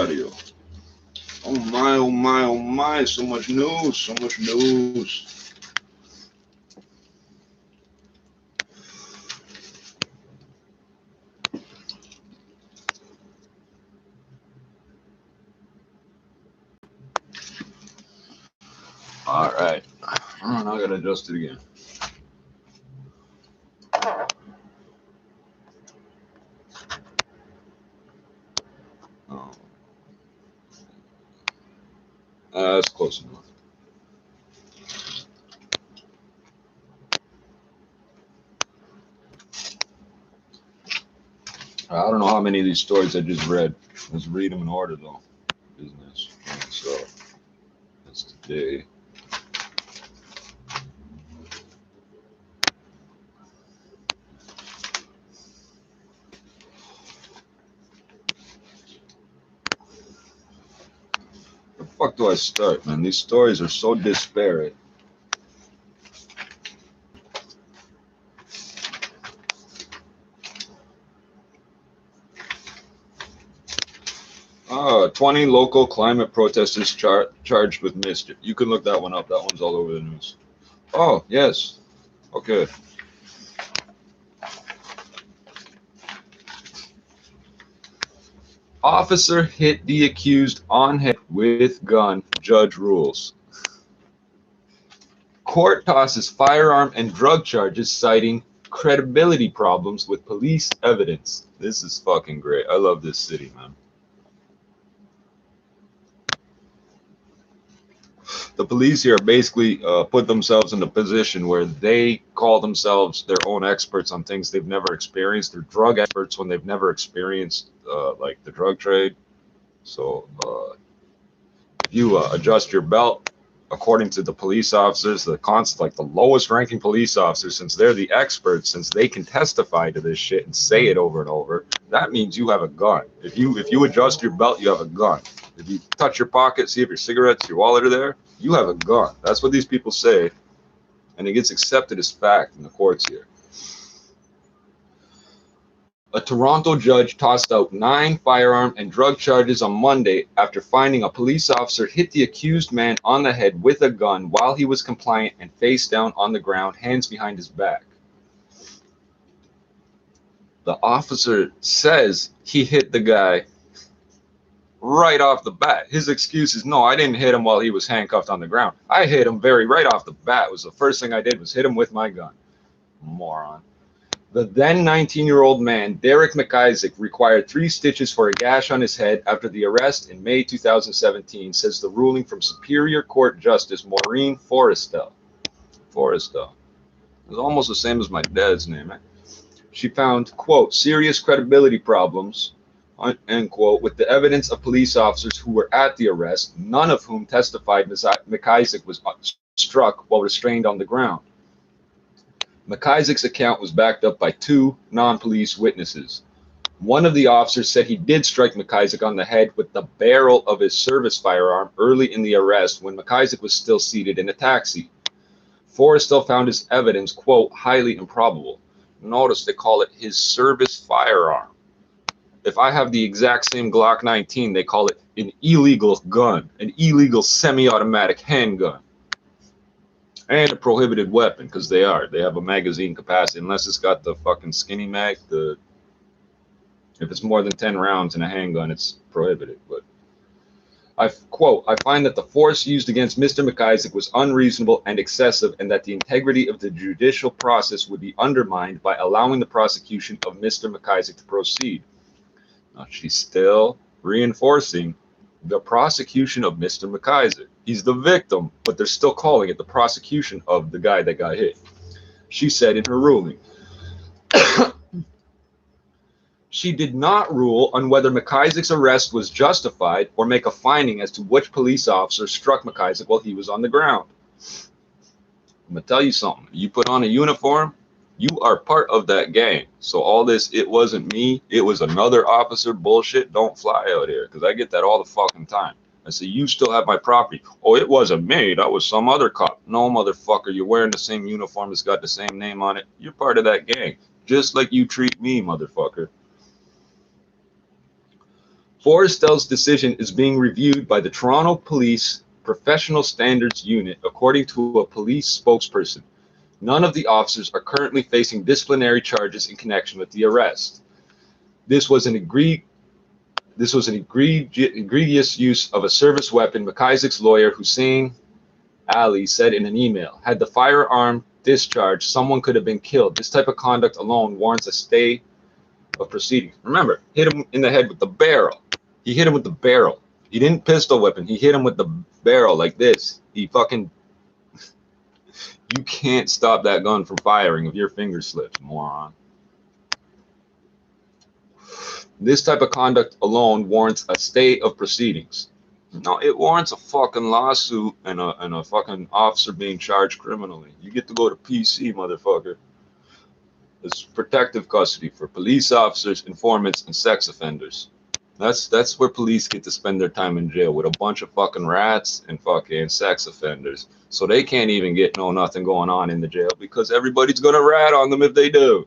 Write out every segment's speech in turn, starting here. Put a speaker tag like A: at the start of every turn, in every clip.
A: audio. Oh my, oh my, oh my, so much news, so much news. All right, I gotta adjust it again. Oh. That's close enough. I don't know how many of these stories I just read. Let's read them in order, though. Business. So, that's today. Where the fuck do I start, man? These stories are so disparate. Oh, 20 local climate protesters charged with mischief. You can look that one up. That one's all over the news. Oh, yes. Okay. Officer hit the accused on head with gun. Judge rules. Court tosses firearm and drug charges, citing credibility problems with police evidence. This is fucking great. I love this city, man. The police here basically put themselves in a position where they call themselves their own experts on things they've never experienced. They're drug experts when they've never experienced like the drug trade. So if you adjust your belt, according to the police officers, like the lowest ranking police officers, since they're the experts, since they can testify to this shit and say it over and over, that means you have a gun. If you adjust your belt, you have a gun. If you touch your pocket, see if your cigarettes, your wallet are there, you have a gun. That's what these people say, and it gets accepted as fact in the courts here. A Toronto judge tossed out 9 firearm and drug charges on Monday after finding a police officer hit the accused man on the head with a gun while he was compliant and face down on the ground, hands behind his back. The officer says he hit the guy right off the bat. His excuse is, no, I didn't hit him while he was handcuffed on the ground. I hit him right off the bat. It was the first thing I did was hit him with my gun. Moron. The then 19-year-old man, Derek McIsaac, required 3 stitches for a gash on his head after the arrest in May 2017, says the ruling from Superior Court Justice Maureen Forrestal. Forrestal. It's almost the same as my dad's name. She found, quote, serious credibility problems, end quote, with the evidence of police officers who were at the arrest, none of whom testified McIsaac was struck while restrained on the ground. McIsaac's account was backed up by 2 non-police witnesses. One of the officers said he did strike McIsaac on the head with the barrel of his service firearm early in the arrest when McIsaac was still seated in a taxi. Forrestal found his evidence, quote, highly improbable. Notice they call it his service firearm. If I have the exact same Glock 19, they call it an illegal gun, an illegal semi-automatic handgun. And a prohibited weapon, because they have a magazine capacity, unless it's got the fucking skinny mag. If it's more than 10 rounds in a handgun, it's prohibited. But I find that the force used against Mr. McIsaac was unreasonable and excessive, and that the integrity of the judicial process would be undermined by allowing the prosecution of Mr. McIsaac to proceed. Now, she's still reinforcing the prosecution of Mr. McIsaac. He's the victim, but they're still calling it the prosecution of the guy that got hit. She said in her ruling, she did not rule on whether McIsaac's arrest was justified or make a finding as to which police officer struck McIsaac while he was on the ground. I'm going to tell you something. You put on a uniform, you are part of that gang. So all this, it wasn't me, it was another officer bullshit, don't fly out here, because I get that all the fucking time. I say, you still have my property. Oh, it wasn't me, that was some other cop. No, motherfucker, you're wearing the same uniform that's got the same name on it. You're part of that gang, just like you treat me, motherfucker. Forrestal's decision is being reviewed by the Toronto Police Professional Standards Unit, according to a police spokesperson. None of the officers are currently facing disciplinary charges in connection with the arrest. This was an egregious use of a service weapon, McIsaac's lawyer Hussein Ali said in an email. Had the firearm discharged, someone could have been killed. This type of conduct alone warrants a stay of proceedings. Remember, hit him in the head with the barrel. He hit him with the barrel. He didn't pistol whip him. He hit him with the barrel like this. He fucking... You can't stop that gun from firing if your finger slips, moron. This type of conduct alone warrants a stay of proceedings. No, it warrants a fucking lawsuit and a fucking officer being charged criminally. You get to go to PC, motherfucker. It's protective custody for police officers, informants, and sex offenders. That's where police get to spend their time in jail, with a bunch of fucking rats and fucking sex offenders. So they can't even get nothing going on in the jail because everybody's gonna rat on them if they do.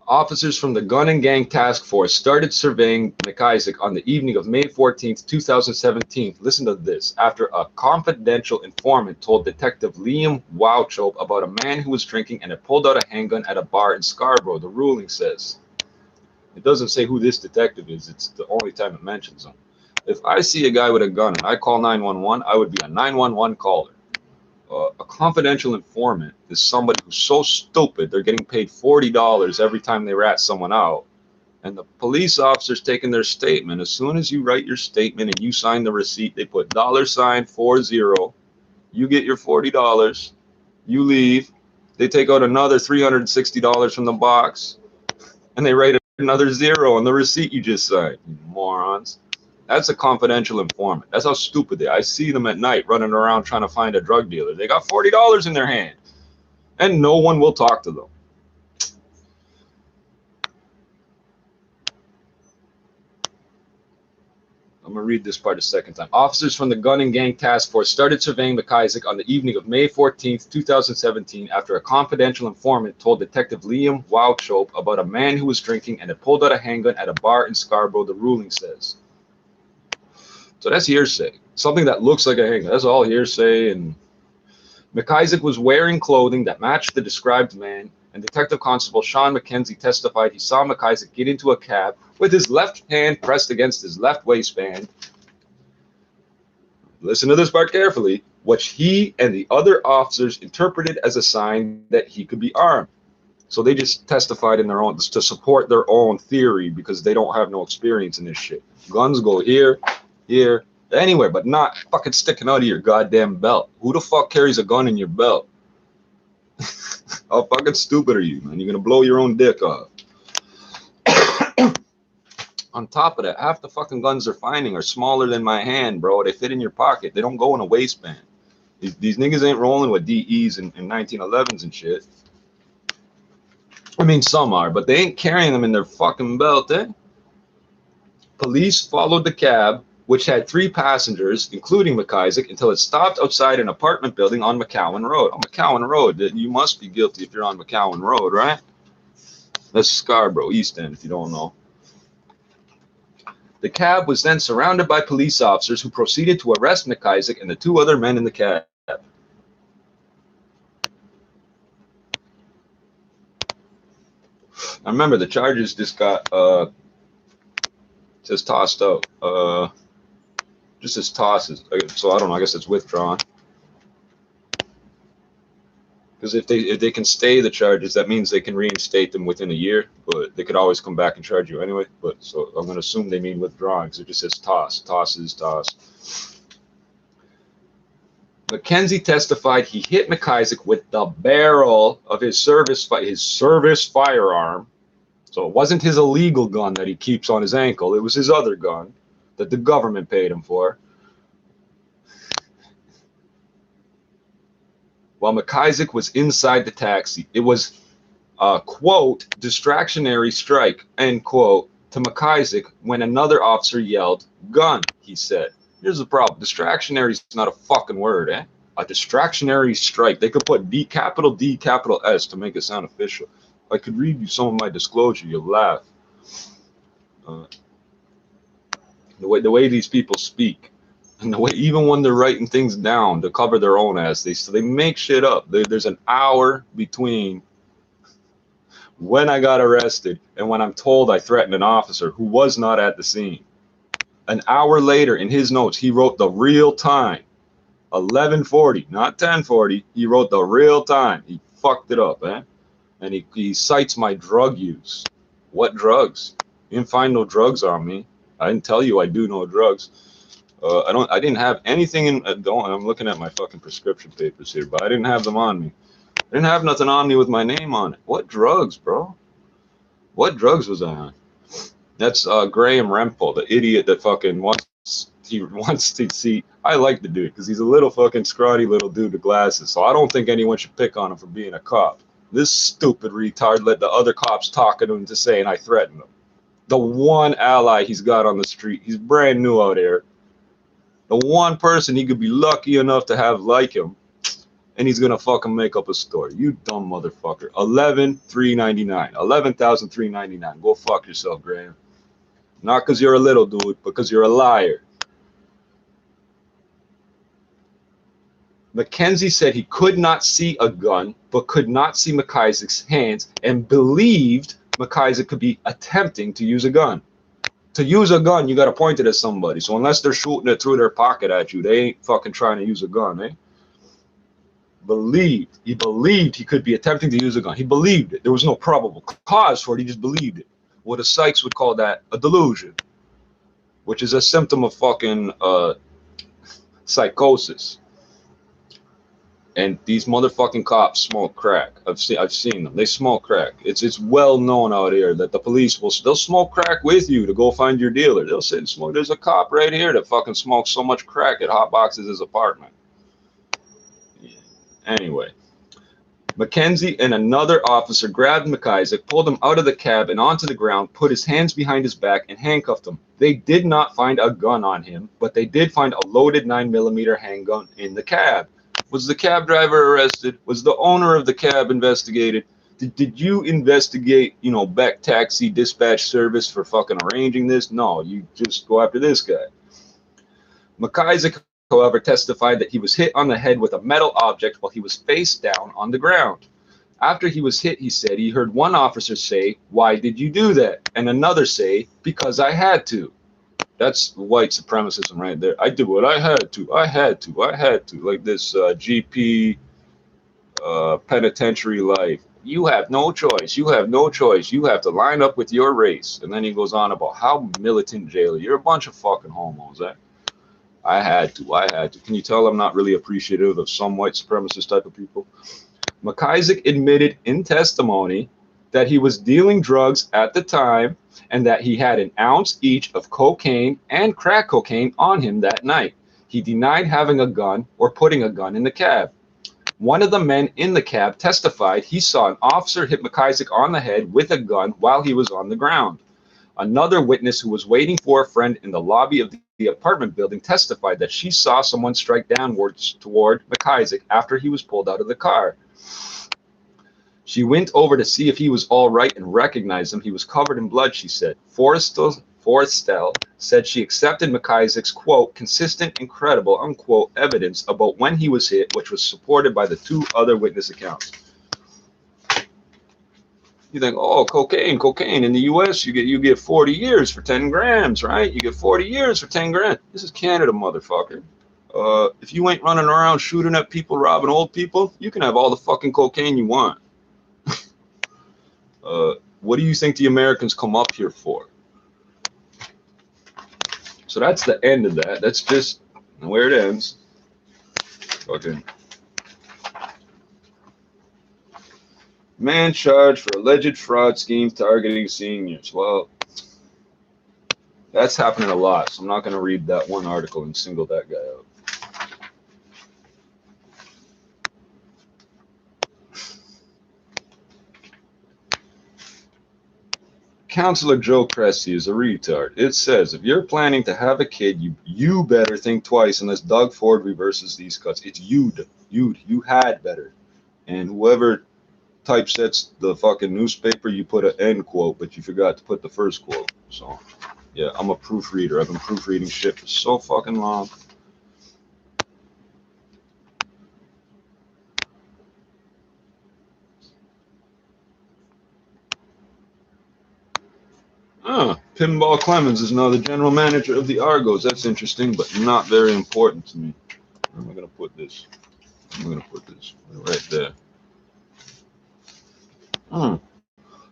A: Officers from the Gun and Gang Task Force started surveying McIsaac on the evening of May 14, 2017. Listen to this. After a confidential informant told Detective Liam Wauchope about a man who was drinking and had pulled out a handgun at a bar in Scarborough, the ruling says. It doesn't say who this detective is. It's the only time it mentions him. If I see a guy with a gun and I call 911, I would be a 911 caller. A confidential informant is somebody who's so stupid they're getting paid $40 every time they rat someone out. And the police officer's taking their statement. As soon as you write your statement and you sign the receipt, they put $40. You get your $40. You leave. They take out another $360 from the box. And they write another zero on the receipt you just signed. You morons. That's a confidential informant. That's how stupid they are. I see them at night running around trying to find a drug dealer. They got $40 in their hand. And no one will talk to them. I'm going to read this part a second time. Officers from the Gun and Gang Task Force started surveying McIsaac on the evening of May 14, 2017, after a confidential informant told Detective Liam Wauchope about a man who was drinking and had pulled out a handgun at a bar in Scarborough, the ruling says. So that's hearsay. Something that looks like a handgun. That's all hearsay. And McIsaac was wearing clothing that matched the described man, and Detective Constable Sean McKenzie testified he saw McIsaac get into a cab with his left hand pressed against his left waistband. Listen to this part carefully, which he and the other officers interpreted as a sign that he could be armed. So they just testified in their own, to support their own theory, because they don't have no experience in this shit. Guns go here, here, anywhere, but not fucking sticking out of your goddamn belt. Who the fuck carries a gun in your belt? How fucking stupid are you, man? You're gonna blow your own dick off. On top of that, half the fucking guns they're finding are smaller than my hand, bro. They fit in your pocket. They don't go in a waistband. These niggas ain't rolling with DEs and 1911s and shit. I mean, some are, but they ain't carrying them in their fucking belt, eh? Police followed the cab, which had 3 passengers, including McIsaac, until it stopped outside an apartment building on McCowan Road. On McCowan Road, you must be guilty if you're on McCowan Road, right? That's Scarborough, East End, if you don't know. The cab was then surrounded by police officers who proceeded to arrest McIsaac and the 2 other men in the cab. I remember the charges just got just tossed out. Just as tosses. So I don't know. I guess it's withdrawn. Because if they can stay the charges, that means they can reinstate them within a year. But they could always come back and charge you anyway. But so I'm going to assume they mean withdrawn, because it just says toss. Tosses, toss. McKenzie testified he hit McIsaac with the barrel of his service firearm. So it wasn't his illegal gun that he keeps on his ankle. It was his other gun that the government paid him for. While McIsaac was inside the taxi, it was a, quote, distractionary strike, end quote, to McIsaac when another officer yelled, gun, he said. Here's the problem. Distractionary is not a fucking word, eh? A distractionary strike. They could put D, capital S to make it sound official. I could read you some of my disclosure. You'll laugh. Uh, the way these people speak, and the way even when they're writing things down to cover their own ass, they make shit up. There's an hour between when I got arrested and when I'm told I threatened an officer who was not at the scene. An hour later, in his notes, he wrote the real time, 11:40, not 10:40. He wrote the real time. He fucked it up, eh? And he cites my drug use. What drugs? You didn't find no drugs on me. I didn't tell you I do no drugs. I didn't have anything in. I'm looking at my fucking prescription papers here, but I didn't have them on me. I didn't have nothing on me with my name on it. What drugs, bro? What drugs was I on? That's Graham Rempel, the idiot that fucking wants to see. I like the dude because he's a little fucking scrawny little dude with glasses. So I don't think anyone should pick on him for being a cop. This stupid retard let the other cops talk to him into saying I threatened him. The one ally he's got on the street. He's brand new out here. The one person he could be lucky enough to have like him, and he's gonna fucking make up a story. You dumb motherfucker. 11,399. 11,399. Go fuck yourself, Graham. Not because you're a little dude, because you're a liar. Mackenzie said he could not see a gun, but could not see McIsaac's hands, and believed McIsaac could be attempting to use a gun. To use a gun, you got to point it at somebody. So unless they're shooting it through their pocket at you, they ain't fucking trying to use a gun, eh? He believed he could be attempting to use a gun. He believed it. There was no probable cause for it. He just believed it. What the psychs would call that a delusion, which is a symptom of fucking psychosis. And these motherfucking cops smoke crack. I've seen them. They smoke crack. It's well known out here that the police they'll smoke crack with you to go find your dealer. They'll say there's a cop right here that fucking smokes so much crack it hotboxes his apartment. Yeah. Anyway, Mackenzie and another officer grabbed McIsaac, pulled him out of the cab and onto the ground, put his hands behind his back, and handcuffed him. They did not find a gun on him, but they did find a loaded 9mm handgun in the cab. Was the cab driver arrested? Was the owner of the cab investigated? Did you investigate, Beck Taxi Dispatch Service for fucking arranging this? No, you just go after this guy. McIsaac, however, testified that he was hit on the head with a metal object while he was face down on the ground. After he was hit, he said he heard one officer say, "Why did you do that?" and another say, "Because I had to." That's white supremacism right there. I did what I had to. I had to. Like this GP penitentiary life. You have no choice. You have no choice. You have to line up with your race. And then he goes on about how militant jailer. You're a bunch of fucking homos, eh? I had to. Can you tell I'm not really appreciative of some white supremacist type of people? McIsaac admitted in testimony that he was dealing drugs at the time and that he had an ounce each of cocaine and crack cocaine on him that night. He denied having a gun or putting a gun in the cab. One of the men in the cab testified he saw an officer hit McIsaac on the head with a gun while he was on the ground. Another witness who was waiting for a friend in the lobby of the apartment building testified that she saw someone strike downwards toward McIsaac after he was pulled out of the car. She went over to see if he was all right and recognized him. He was covered in blood, she said. Forrestel said she accepted McIsaac's, quote, consistent and credible, unquote, evidence about when he was hit, which was supported by the two other witness accounts. You think, oh, cocaine. In the U.S., you get 40 years for 10 grams, right? You get 40 years for 10 grand. This is Canada, motherfucker. If you ain't running around shooting at people, robbing old people, you can have all the fucking cocaine you want. What do you think the Americans come up here for? So that's the end of that. That's just where it ends. Okay. Man charged for alleged fraud scheme targeting seniors. Well, that's happening a lot, so I'm not going to read that one article and single that guy out. Counselor Joe Cressy is a retard. It says, if you're planning to have a kid, you better think twice unless Doug Ford reverses these cuts. It's you had better. And whoever typesets the fucking newspaper, you put an end quote, but you forgot to put the first quote. So, yeah, I'm a proofreader. I've been proofreading shit for so fucking long. Pinball Clemens is now the general manager of the Argos. That's interesting, but not very important to me. Where am I going to put this? I'm going to put this right there.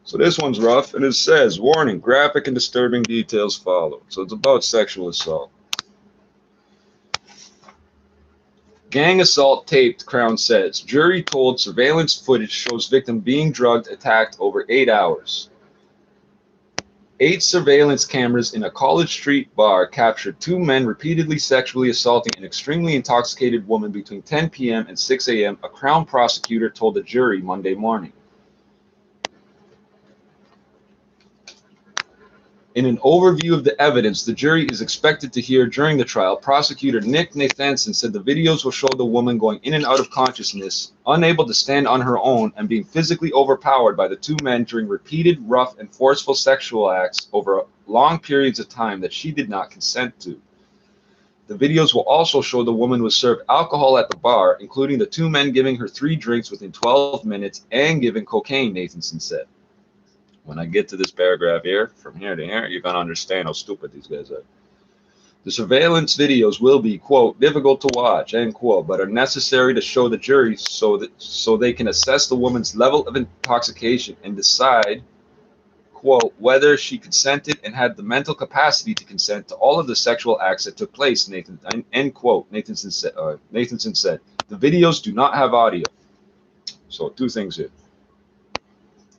A: So this one's rough, and it says, warning, graphic and disturbing details follow. So it's about sexual assault. Gang assault taped, Crown says. Jury told surveillance footage shows victim being drugged, attacked over 8 hours. 8 surveillance cameras in a College Street bar captured 2 men repeatedly sexually assaulting an extremely intoxicated woman between 10 p.m. and 6 a.m., a Crown prosecutor told the jury Monday morning. In an overview of the evidence the jury is expected to hear during the trial, prosecutor Nick Nathanson said the videos will show the woman going in and out of consciousness, unable to stand on her own, and being physically overpowered by the 2 men during repeated rough and forceful sexual acts over long periods of time that she did not consent to. The videos will also show the woman was served alcohol at the bar, including the 2 men giving her 3 drinks within 12 minutes and giving cocaine, Nathanson said. When I get to this paragraph here, from here to here, you're going to understand how stupid these guys are. The surveillance videos will be, quote, difficult to watch, end quote, but are necessary to show the jury so they can assess the woman's level of intoxication and decide, quote, whether she consented and had the mental capacity to consent to all of the sexual acts that took place, end quote, Nathanson said. The videos do not have audio. So 2 things here.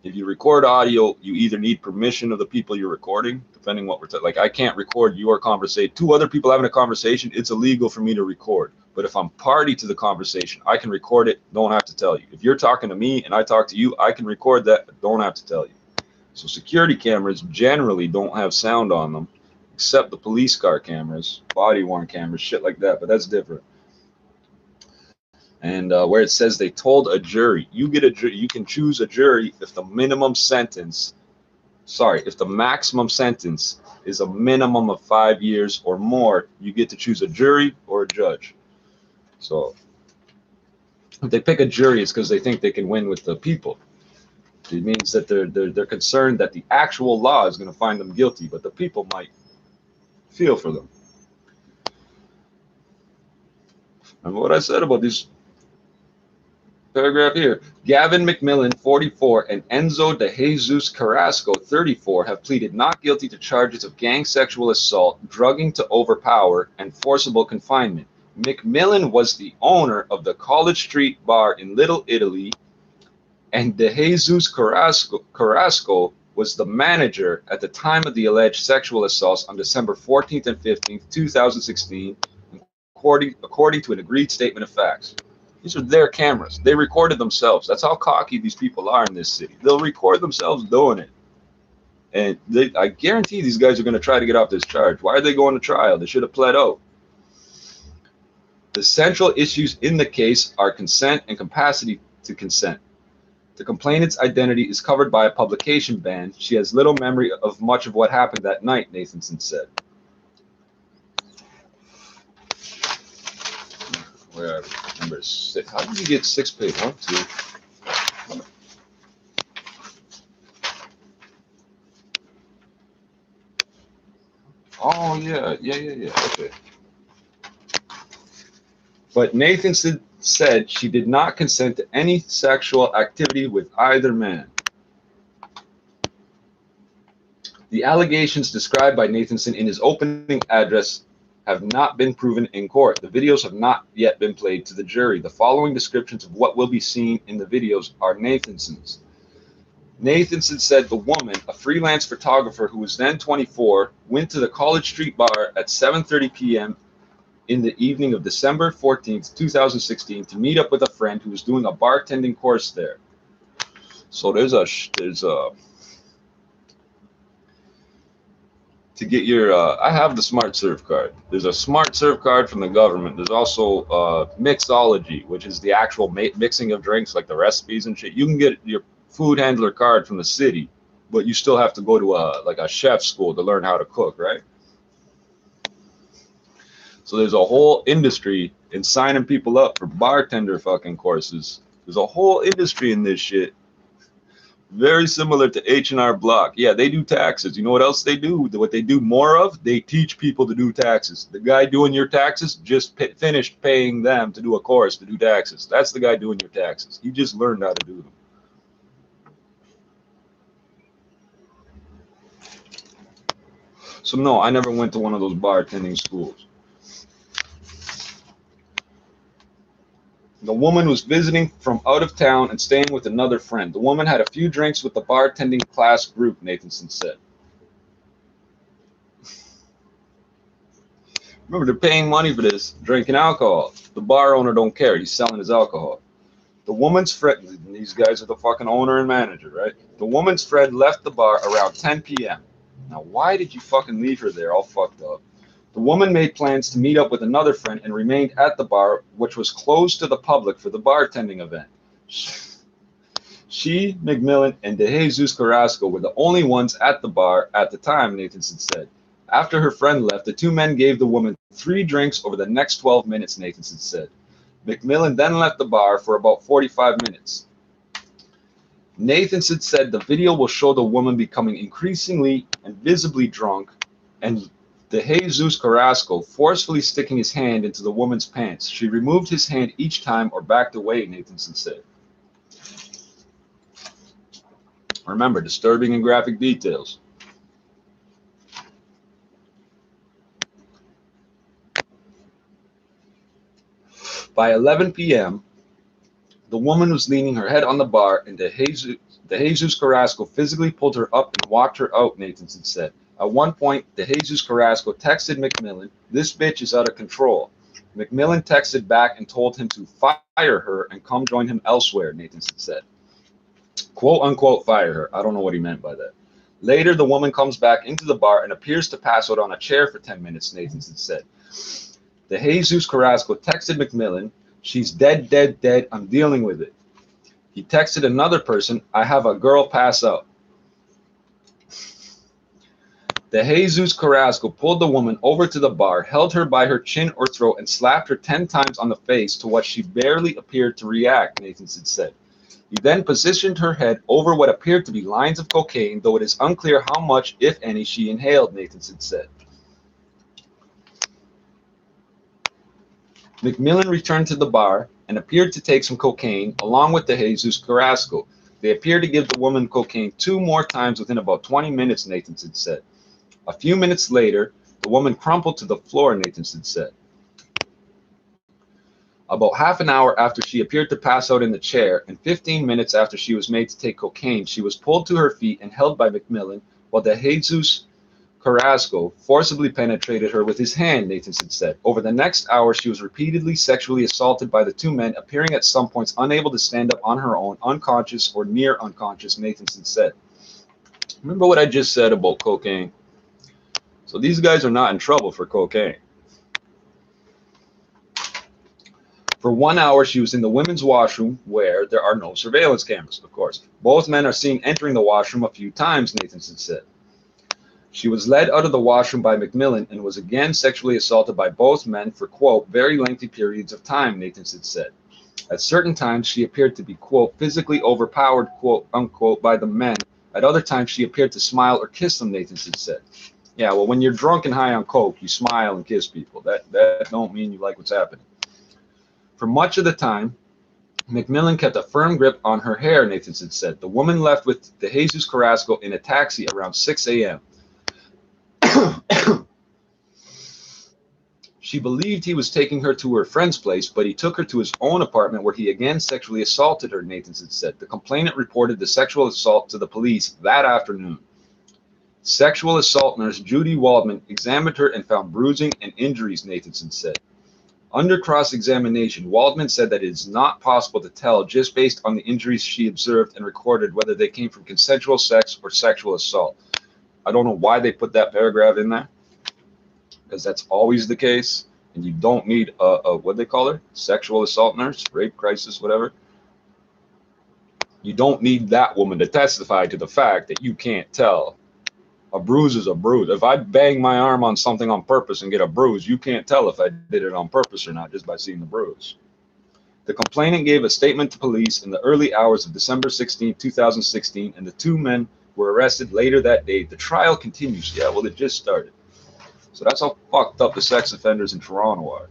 A: If you record audio, you either need permission of the people you're recording, depending what we're like. I can't record your conversation. 2 other people having a conversation, it's illegal for me to record. But if I'm party to the conversation, I can record it, don't have to tell you. If you're talking to me and I talk to you, I can record that, but don't have to tell you. So security cameras generally don't have sound on them, except the police car cameras, body-worn cameras, shit like that, but that's different. And where it says they told a jury, you can choose a jury if the maximum sentence is a minimum of 5 years or more, you get to choose a jury or a judge. So if they pick a jury, it's because they think they can win with the people. It means that they're concerned that the actual law is going to find them guilty, but the people might feel for them. Remember what I said about these. Paragraph here. Gavin McMillan, 44, and Enzo de Jesus Carrasco, 34, have pleaded not guilty to charges of gang sexual assault, drugging to overpower, and forcible confinement. McMillan was the owner of the College Street bar in Little Italy, and de Jesus Carrasco was the manager at the time of the alleged sexual assaults on December 14th and 15th, 2016, according to an agreed statement of facts. These are their cameras. They recorded themselves. That's how cocky these people are in this city. They'll record themselves doing it. And I guarantee these guys are going to try to get off this charge. Why are they going to trial? They should have pled out. The central issues in the case are consent and capacity to consent. The complainant's identity is covered by a publication ban. She has little memory of much of what happened that night, Nathanson said. Where number 6? How did you get 6 paid? 1, 2. Oh yeah. Okay. But Nathanson said she did not consent to any sexual activity with either man. The allegations described by Nathanson in his opening address have not been proven in court. The videos have not yet been played to the jury. The following descriptions of what will be seen in the videos are Nathanson's. Nathanson said the woman, a freelance photographer who was then 24, went to the College Street bar at 7:30 p.m. in the evening of December 14th, 2016 to meet up with a friend who was doing a bartending course there. So there's a to get your I have the Smart Serve card. There's a Smart Serve card from the government. There's also Mixology, which is the actual mixing of drinks, like the recipes and shit. You can get your food handler card from the city, but you still have to go to a chef school to learn how to cook, right? So there's a whole industry in signing people up for bartender fucking courses. There's a whole industry in this shit. Very similar to H&R Block. Yeah, they do taxes. You know what else they do? What they do more of? They teach people to do taxes. The guy doing your taxes just finished paying them to do a course to do taxes. That's the guy doing your taxes. He just learned how to do them. So no, I never went to one of those bartending schools. The woman was visiting from out of town and staying with another friend. The woman had a few drinks with the bartending class group, Nathanson said. Remember, they're paying money for this, drinking alcohol. The bar owner don't care. He's selling his alcohol. The woman's friend, these guys are the fucking owner and manager, right? The woman's friend left the bar around 10 p.m. Now, why did you fucking leave her there all fucked up? The woman made plans to meet up with another friend and remained at the bar, which was closed to the public for the bartending event. She, McMillan, and DeJesus Carrasco were the only ones at the bar at the time, Nathanson said. After her friend left, the two men gave the woman 3 drinks over the next 12 minutes, Nathanson said. McMillan then left the bar for about 45 minutes. Nathanson said the video will show the woman becoming increasingly and visibly drunk, and DeJesus Carrasco forcefully sticking his hand into the woman's pants. She removed his hand each time or backed away, Nathanson said. Remember, disturbing and graphic details. By 11 p.m., the woman was leaning her head on the bar, and DeJesus Carrasco physically pulled her up and walked her out, Nathanson said. At one point, DeJesus Carrasco texted McMillan, "This bitch is out of control." McMillan texted back and told him to fire her and come join him elsewhere, Nathanson said. Quote unquote fire her. I don't know what he meant by that. Later, the woman comes back into the bar and appears to pass out on a chair for 10 minutes, Nathanson said. DeJesus Carrasco texted McMillan, "She's dead, dead, dead. I'm dealing with it." He texted another person, "I have a girl pass out." DeJesus Carrasco pulled the woman over to the bar, held her by her chin or throat, and slapped her 10 times on the face, to what she barely appeared to react, Nathanson said. He then positioned her head over what appeared to be lines of cocaine, though it is unclear how much, if any, she inhaled, Nathanson said. McMillan returned to the bar and appeared to take some cocaine, along with DeJesus Carrasco. They appeared to give the woman cocaine 2 more times within about 20 minutes, Nathanson said. A few minutes later, the woman crumpled to the floor, Nathanson said. About half an hour after she appeared to pass out in the chair, and 15 minutes after she was made to take cocaine, she was pulled to her feet and held by McMillan, while DeJesus Carrasco forcibly penetrated her with his hand, Nathanson said. Over the next hour, she was repeatedly sexually assaulted by the 2 men, appearing at some points unable to stand up on her own, unconscious or near unconscious, Nathanson said. Remember what I just said about cocaine? So these guys are not in trouble for cocaine. For 1 hour, she was in the women's washroom, where there are no surveillance cameras, of course. Both men are seen entering the washroom a few times, Nathanson said. She was led out of the washroom by McMillan and was again sexually assaulted by both men for, quote, very lengthy periods of time, Nathanson said. At certain times, she appeared to be, quote, physically overpowered, quote, unquote, by the men. At other times, she appeared to smile or kiss them, Nathanson said. Yeah, well, when you're drunk and high on coke, you smile and kiss people. That don't mean you like what's happening. For much of the time, McMillan kept a firm grip on her hair, Nathanson said. The woman left with DeJesus Carrasco in a taxi around 6 a.m. She believed he was taking her to her friend's place, but he took her to his own apartment, where he again sexually assaulted her, Nathanson said. The complainant reported the sexual assault to the police that afternoon. Sexual assault nurse Judy Waldman examined her and found bruising and injuries, Nathanson said. Under cross-examination, Waldman said that it is not possible to tell, just based on the injuries she observed and recorded, whether they came from consensual sex or sexual assault. I don't know why they put that paragraph in there, because that's always the case. And you don't need what they call her, sexual assault nurse, rape crisis, whatever. You don't need that woman to testify to the fact that you can't tell. A bruise is a bruise. If I bang my arm on something on purpose and get a bruise, you can't tell if I did it on purpose or not just by seeing the bruise. The complainant gave a statement to police in the early hours of December 16, 2016, and the two men were arrested later that day. The trial continues. Yeah, well, it just started. So that's how fucked up the sex offenders in Toronto are.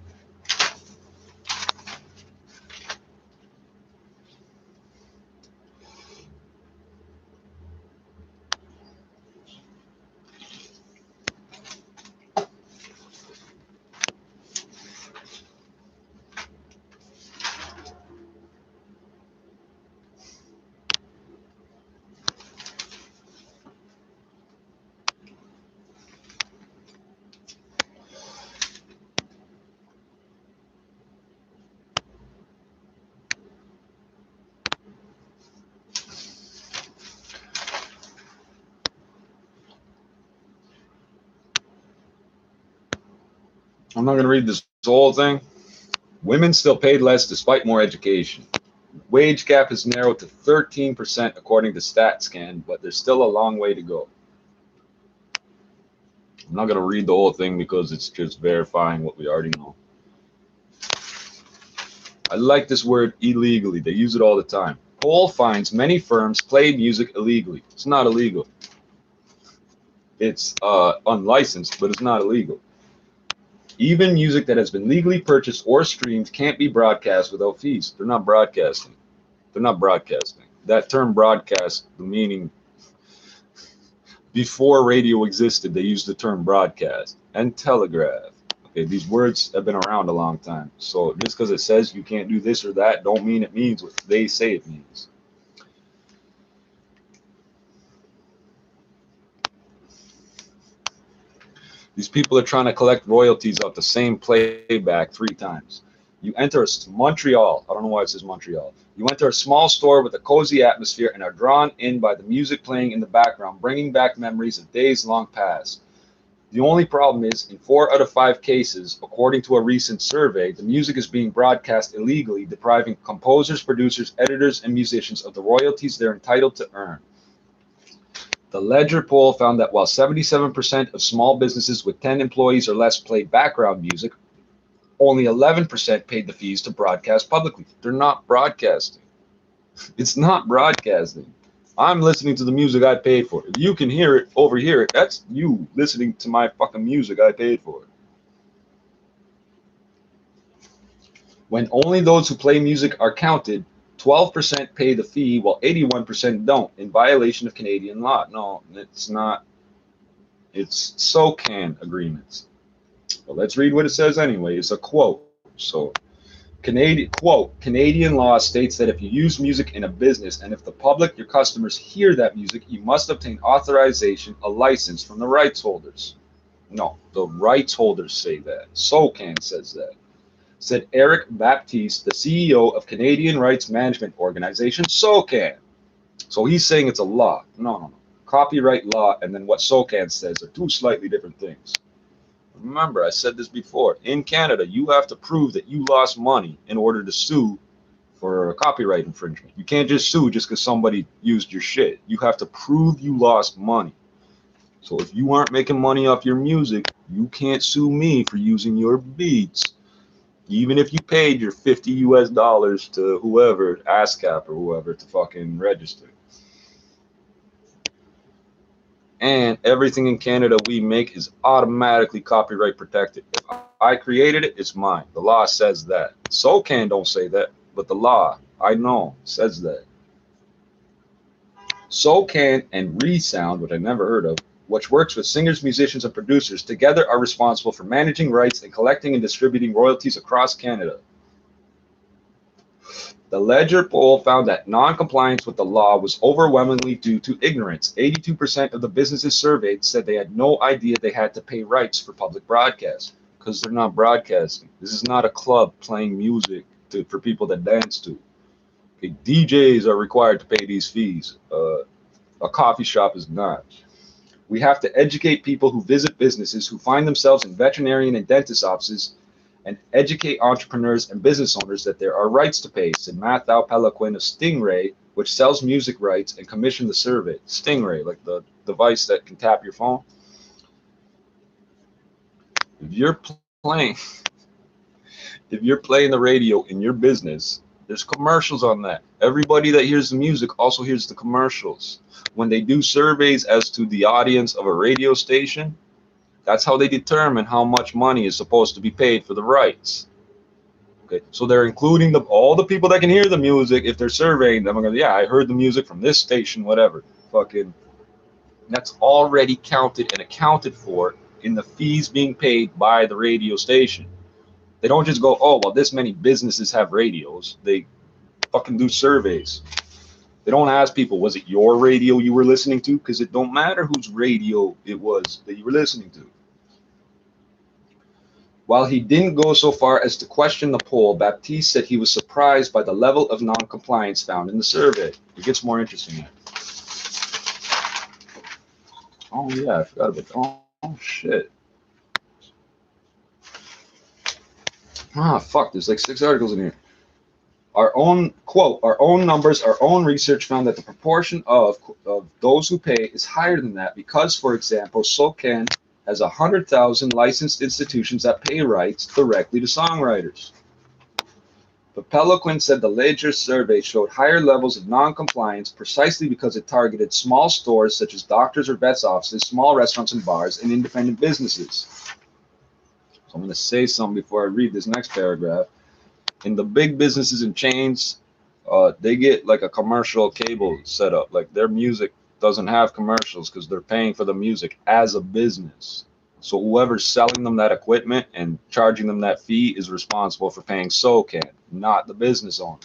A: I'm not going to read this whole thing. Women still paid less despite more education. Wage gap has narrowed to 13% according to StatScan, but there's still a long way to go. I'm not going to read the whole thing because it's just verifying what we already know. I like this word illegally. They use it all the time. Poll finds many firms play music illegally. It's not illegal. It's unlicensed, but it's not illegal. Even music that has been legally purchased or streamed can't be broadcast without fees. They're not broadcasting. They're not broadcasting. That term broadcast, the meaning, before radio existed, they used the term broadcast and telegraph. Okay, these words have been around a long time. So just because it says you can't do this or that, don't mean it means what they say it means. These people are trying to collect royalties off the same playback 3 times. You enter Montreal. I don't know why it says Montreal. You enter a small store with a cozy atmosphere and are drawn in by the music playing in the background, bringing back memories of days long past. The only problem is, in 4 out of 5 cases, according to a recent survey, the music is being broadcast illegally, depriving composers, producers, editors, and musicians of the royalties they're entitled to earn. The Ledger poll found that while 77% of small businesses with 10 employees or less played background music, only 11% paid the fees to broadcast publicly. They're not broadcasting. It's not broadcasting. I'm listening to the music I paid for. If you can hear it, overhear it, that's you listening to my fucking music I paid for. When only those who play music are counted, 12% pay the fee while 81% don't, in violation of Canadian law. No, it's not. It's SOCAN agreements. Well, let's read what it says anyway. It's a quote. So, Canadian law states that if you use music in a business and if the public, your customers, hear that music, you must obtain authorization, a license from the rights holders. No, the rights holders say that. SOCAN says that. Said Eric Baptiste, the CEO of Canadian Rights Management Organization, SOCAN. So he's saying it's a law. No. Copyright law and then what SOCAN says are 2 slightly different things. Remember, I said this before. In Canada, you have to prove that you lost money in order to sue for a copyright infringement. You can't just sue just because somebody used your shit. You have to prove you lost money. So if you aren't making money off your music, you can't sue me for using your beats. Even if you paid your $50 to whoever, ASCAP or whoever, to fucking register. And everything in Canada we make is automatically copyright protected. If I created it, it's mine. The law says that. SOCAN don't say that, but the law, I know, says that. SOCAN and ReSound, which I never heard of, which works with singers, musicians, and producers, together are responsible for managing rights and collecting and distributing royalties across Canada. The Ledger poll found that non-compliance with the law was overwhelmingly due to ignorance. 82% of the businesses surveyed said they had no idea they had to pay rights for public broadcast because they're not broadcasting. This is not a club playing music for people to dance to. Okay, DJs are required to pay these fees. A coffee shop is not. We have to educate people who visit businesses who find themselves in veterinarian and dentist offices and educate entrepreneurs and business owners that there are rights to pay, said Matthew Pelequin of Stingray, which sells music rights and commissioned the survey. Stingray, like the device that can tap your phone. If you're playing, if you're playing the radio in your business, there's commercials on that. Everybody that hears the music also hears the commercials. When they do surveys as to the audience of a radio station, that's how they determine how much money is supposed to be paid for the rights. Okay, so they're including all the people that can hear the music. If they're surveying them, I'm going, yeah, I heard the music from this station, whatever. Fucking, that's already counted and accounted for in the fees being paid by the radio station. They don't just go, oh, well, this many businesses have radios. They fucking do surveys. They don't ask people, was it your radio you were listening to? Because it don't matter whose radio it was that you were listening to. While he didn't go so far as to question the poll, Baptiste said he was surprised by the level of non-compliance found in the survey. It gets more interesting here. Oh, yeah, I forgot about that. Oh, shit. Ah, fuck, there's like 6 articles in here. Our own, quote, our own numbers, our own research found that the proportion of those who pay is higher than that because, for example, SOCAN has 100,000 licensed institutions that pay rights directly to songwriters. But Pelequin said the Ledger survey showed higher levels of non-compliance precisely because it targeted small stores such as doctors or vets' offices, small restaurants and bars, and independent businesses. So I'm going to say something before I read this next paragraph. In the big businesses and chains, they get like a commercial cable set up. Like their music doesn't have commercials because they're paying for the music as a business. So whoever's selling them that equipment and charging them that fee is responsible for paying SOCAN, not the business owner.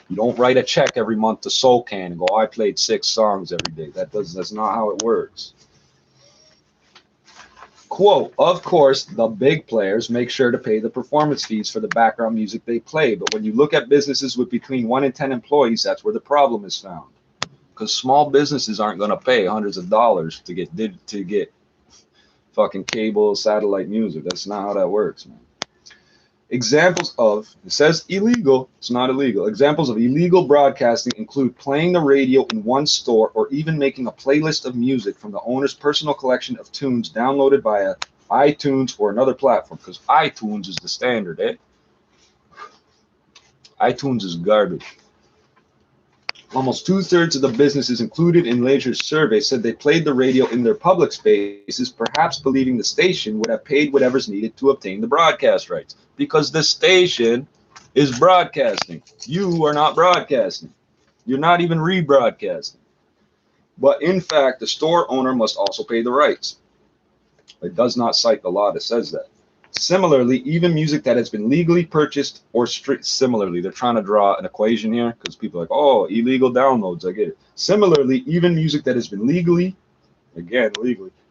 A: You don't write a check every month to SOCAN and go, I played 6 songs every day. That's not how it works. Quote, of course, the big players make sure to pay the performance fees for the background music they play. But when you look at businesses with between 1 and 10 employees, that's where the problem is found. Because small businesses aren't going to pay hundreds of dollars to get fucking cable, satellite music. That's not how that works, man. Examples of, it says illegal, it's not illegal. Examples of illegal broadcasting include playing the radio in one store or even making a playlist of music from the owner's personal collection of tunes downloaded via iTunes or another platform, because iTunes is the standard, eh? iTunes is garbage. Almost 2/3 of the businesses included in Leisure's survey said they played the radio in their public spaces, perhaps believing the station would have paid whatever's needed to obtain the broadcast rights. Because the station is broadcasting. You are not broadcasting. You're not even rebroadcasting. But in fact, the store owner must also pay the rights. It does not cite the law that says that. Similarly, even music that has been legally purchased or similarly, they're trying to draw an equation here because people are like, oh, illegal downloads, I get it. Similarly, even music that has been legally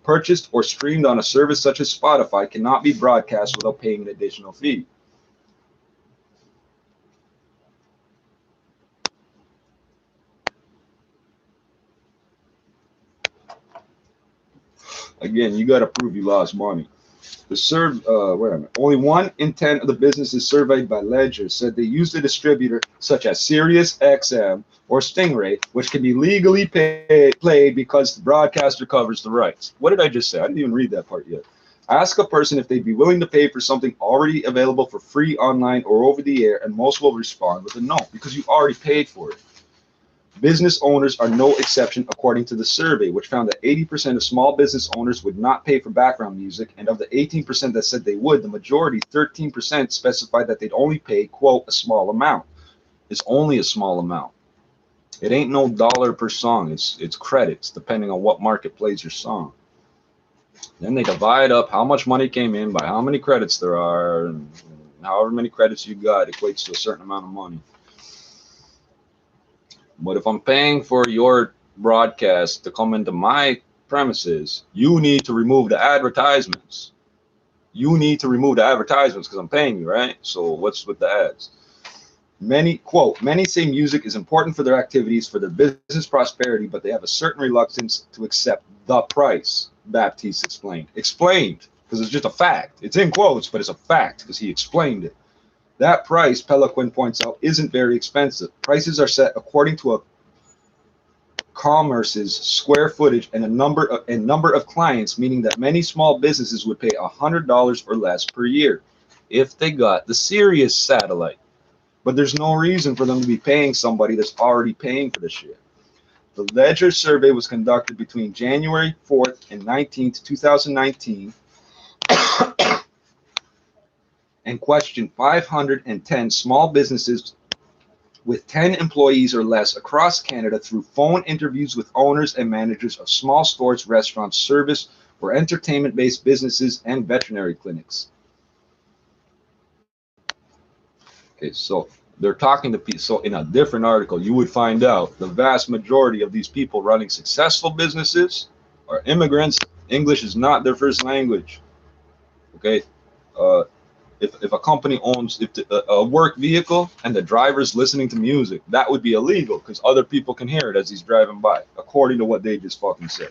A: purchased or streamed on a service such as Spotify cannot be broadcast without paying an additional fee. Again, you got to prove you lost money. Only 1 in 10 of the businesses surveyed by Ledger said they used a distributor such as Sirius XM or Stingray, which can be legally played because the broadcaster covers the rights. What did I just say? I didn't even read that part yet. Ask a person if they'd be willing to pay for something already available for free online or over the air, and most will respond with a no, because you already paid for it. Business owners are no exception, according to the survey, which found that 80% of small business owners would not pay for background music, and of the 18% that said they would, the majority, 13%, specified that they'd only pay, quote, a small amount. It's only a small amount. It ain't no dollar per song. It's credits, depending on what market plays your song. Then they divide up how much money came in by how many credits there are, and however many credits you got equates to a certain amount of money. But if I'm paying for your broadcast to come into my premises, you need to remove the advertisements. You need to remove the advertisements because I'm paying you, right? So what's with the ads? Many say music is important for their activities, for their business prosperity, but they have a certain reluctance to accept the price, Baptiste explained. Explained, because it's just a fact. It's in quotes, but it's a fact, because he explained it. That price, Pelequin points out, isn't very expensive. Prices are set according to a commerce's square footage and a number of clients, meaning that many small businesses would pay $100 or less per year if they got the Sirius satellite. But there's no reason for them to be paying somebody that's already paying for the shit. The Ledger survey was conducted between January 4th and 19th, 2019, and questioned 510 small businesses with 10 employees or less across Canada through phone interviews with owners and managers of small stores, restaurants, service, or entertainment-based businesses, and veterinary clinics. Okay, so they're talking to people. So in a different article, you would find out the vast majority of these people running successful businesses are immigrants. English is not their first language. Okay, if a company owns a work vehicle and the driver's listening to music, that would be illegal because other people can hear it as he's driving by, according to what they just fucking said.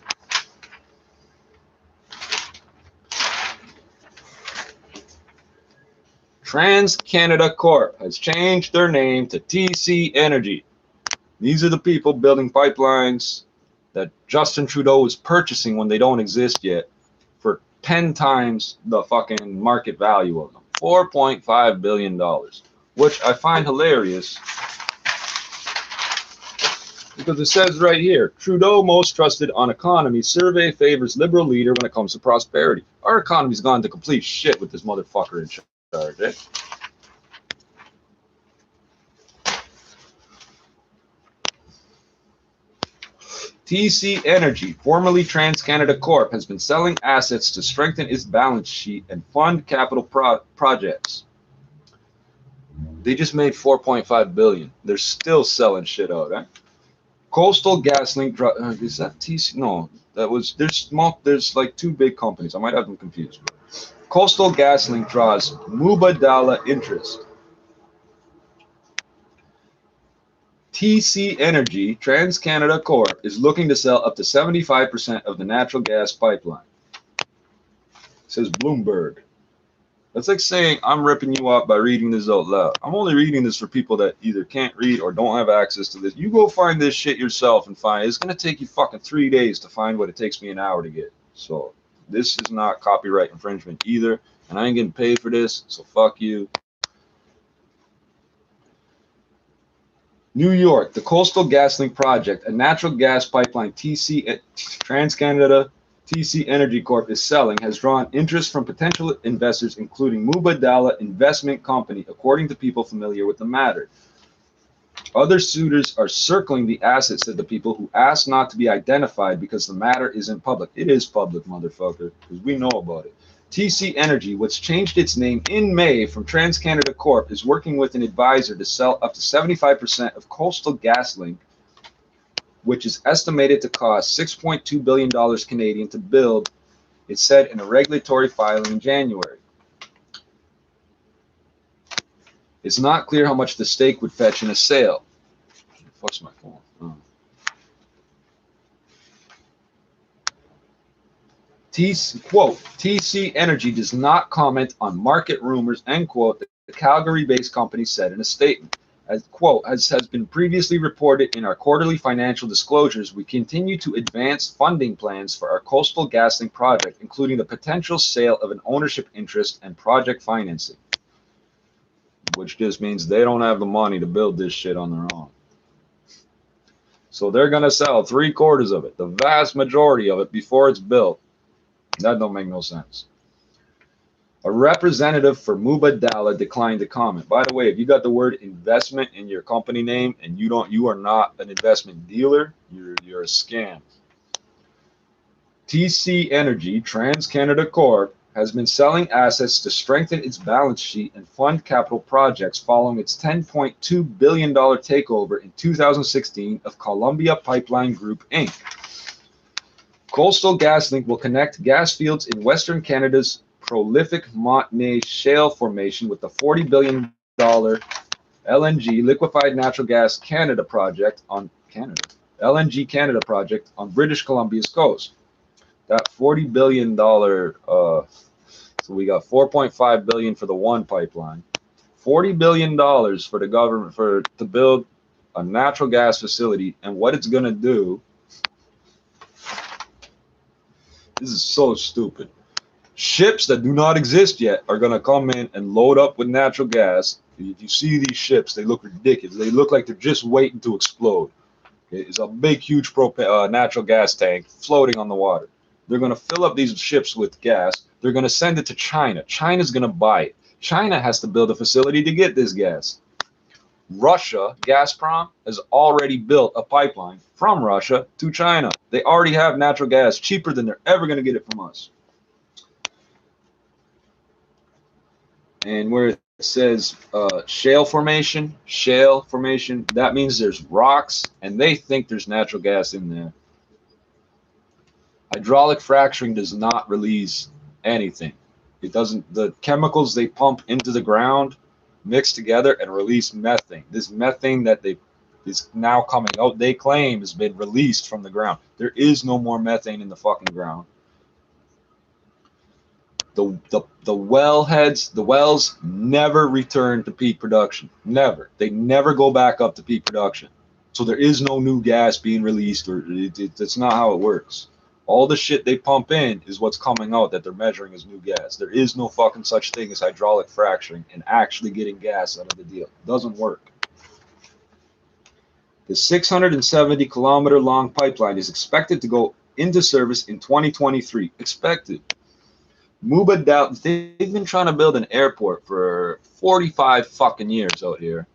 A: TransCanada Corp has changed their name to TC Energy. These are the people building pipelines that Justin Trudeau was purchasing when they don't exist yet for 10 times the fucking market value of them. $4.5 billion, which I find hilarious because it says right here, Trudeau most trusted on economy survey favors liberal leader when it comes to prosperity. Our economy's gone to complete shit with this motherfucker in charge. Eh? TC Energy, formerly TransCanada Corp, has been selling assets to strengthen its balance sheet and fund capital projects. They just made $4.5 billion. They're still selling shit out, eh? Coastal GasLink, is that TC? No, that was, there's like two big companies. I might have them confused. Coastal GasLink draws Mubadala interest. TC Energy, TransCanada Corp, is looking to sell up to 75% of the natural gas pipeline, says Bloomberg. That's like saying I'm ripping you off by reading this out loud. I'm only reading this for people that either can't read or don't have access to this. You go find this shit yourself and find it. It's going to take you fucking 3 days to find what it takes me an hour to get. So this is not copyright infringement either, and I ain't getting paid for this, so fuck you. New York, the Coastal GasLink project, a natural gas pipeline TransCanada TC Energy Corp is selling, has drawn interest from potential investors, including Mubadala Investment Company, according to people familiar with the matter. Other suitors are circling the assets, said the people, who asked not to be identified because the matter isn't public. It is public, motherfucker, because we know about it. TC Energy, which changed its name in May from TransCanada Corp, is working with an advisor to sell up to 75% of Coastal GasLink, which is estimated to cost $6.2 billion Canadian to build, it said in a regulatory filing in January. It's not clear how much the stake would fetch in a sale. What's my phone? Oh. TC Energy does not comment on market rumors, end quote, the Calgary-based company said in a statement. As, quote, as has been previously reported in our quarterly financial disclosures, we continue to advance funding plans for our Coastal GasLink project, including the potential sale of an ownership interest and project financing, which just means they don't have the money to build this shit on their own. So they're going to sell 3/4 of it, the vast majority of it, before it's built. That don't make no sense. A representative for Mubadala declined to comment. By the way, if you got the word investment in your company name and you are not an investment dealer, you're a scam. TC Energy, TransCanada Corp, has been selling assets to strengthen its balance sheet and fund capital projects following its $10.2 billion takeover in 2016 of Columbia Pipeline Group, Inc. Coastal GasLink will connect gas fields in Western Canada's prolific Montney Shale Formation with the $40 billion LNG, Liquefied Natural Gas Canada project on Canada. LNG Canada project on British Columbia's coast. That $40 billion, so we got 4.5 billion for the one pipeline, $40 billion for the government to build a natural gas facility, and what it's gonna do. This is so stupid. Ships that do not exist yet are gonna come in and load up with natural gas. If you see these ships, they look ridiculous. They look like they're just waiting to explode. It's a big, huge natural gas tank floating on the water. They're going to fill up these ships with gas. They're going to send it to China. China's going to buy it. China has to build a facility to get this gas. Russia, Gazprom, has already built a pipeline from Russia to China. They already have natural gas cheaper than they're ever going to get it from us. And where it says shale formation, that means there's rocks, and they think there's natural gas in there. Hydraulic fracturing does not release anything. It doesn't. The chemicals they pump into the ground mix together and release methane. This methane that is now coming out, they claim, has been released from the ground. There is no more methane in the fucking ground. The wellheads, the wells never return to peak production. Never. They never go back up to peak production. So there is no new gas being released, or that's not how it works. All the shit they pump in is what's coming out that they're measuring as new gas. There is no fucking such thing as hydraulic fracturing and actually getting gas out of the deal. It doesn't work. The 670-kilometer long pipeline is expected to go into service in 2023. Expected. Mubadala, they've been trying to build an airport for 45 fucking years out here.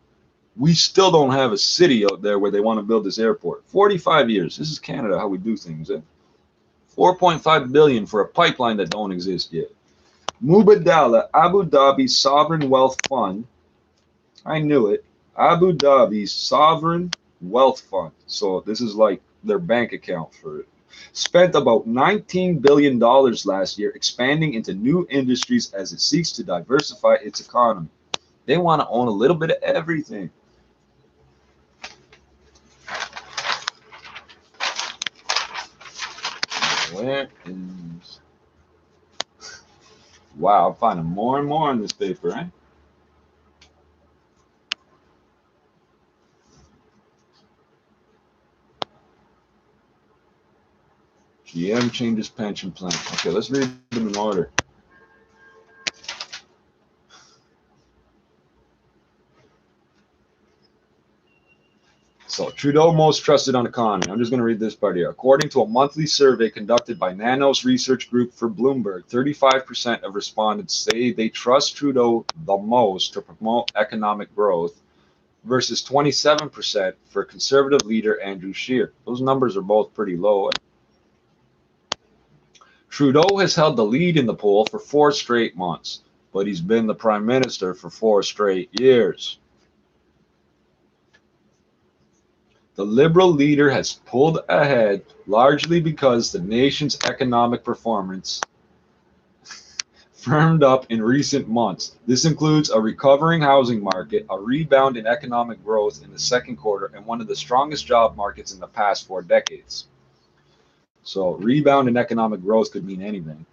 A: We still don't have a city out there where they want to build this airport. 45 years. This is Canada, how we do things. 4.5 billion for a pipeline that don't exist yet. Mubadala, Abu Dhabi's sovereign wealth fund. I knew it. Abu Dhabi's sovereign wealth fund. So this is like their bank account for it. Spent about $19 billion last year expanding into new industries as it seeks to diversify its economy. They want to own a little bit of everything. Where is... Wow, I'm finding more and more on this paper, right? GM changes pension plan. Okay, let's read them in order. So, Trudeau most trusted on economy. I'm just going to read this part here. According to a monthly survey conducted by Nanos Research Group for Bloomberg, 35% of respondents say they trust Trudeau the most to promote economic growth versus 27% for conservative leader Andrew Scheer. Those numbers are both pretty low. Trudeau has held the lead in the poll for 4 straight months, but he's been the prime minister for 4 straight years. The Liberal leader has pulled ahead largely because the nation's economic performance firmed up in recent months. This includes a recovering housing market, a rebound in economic growth in the second quarter, and one of the strongest job markets in the past 4 decades. So, rebound in economic growth could mean anything.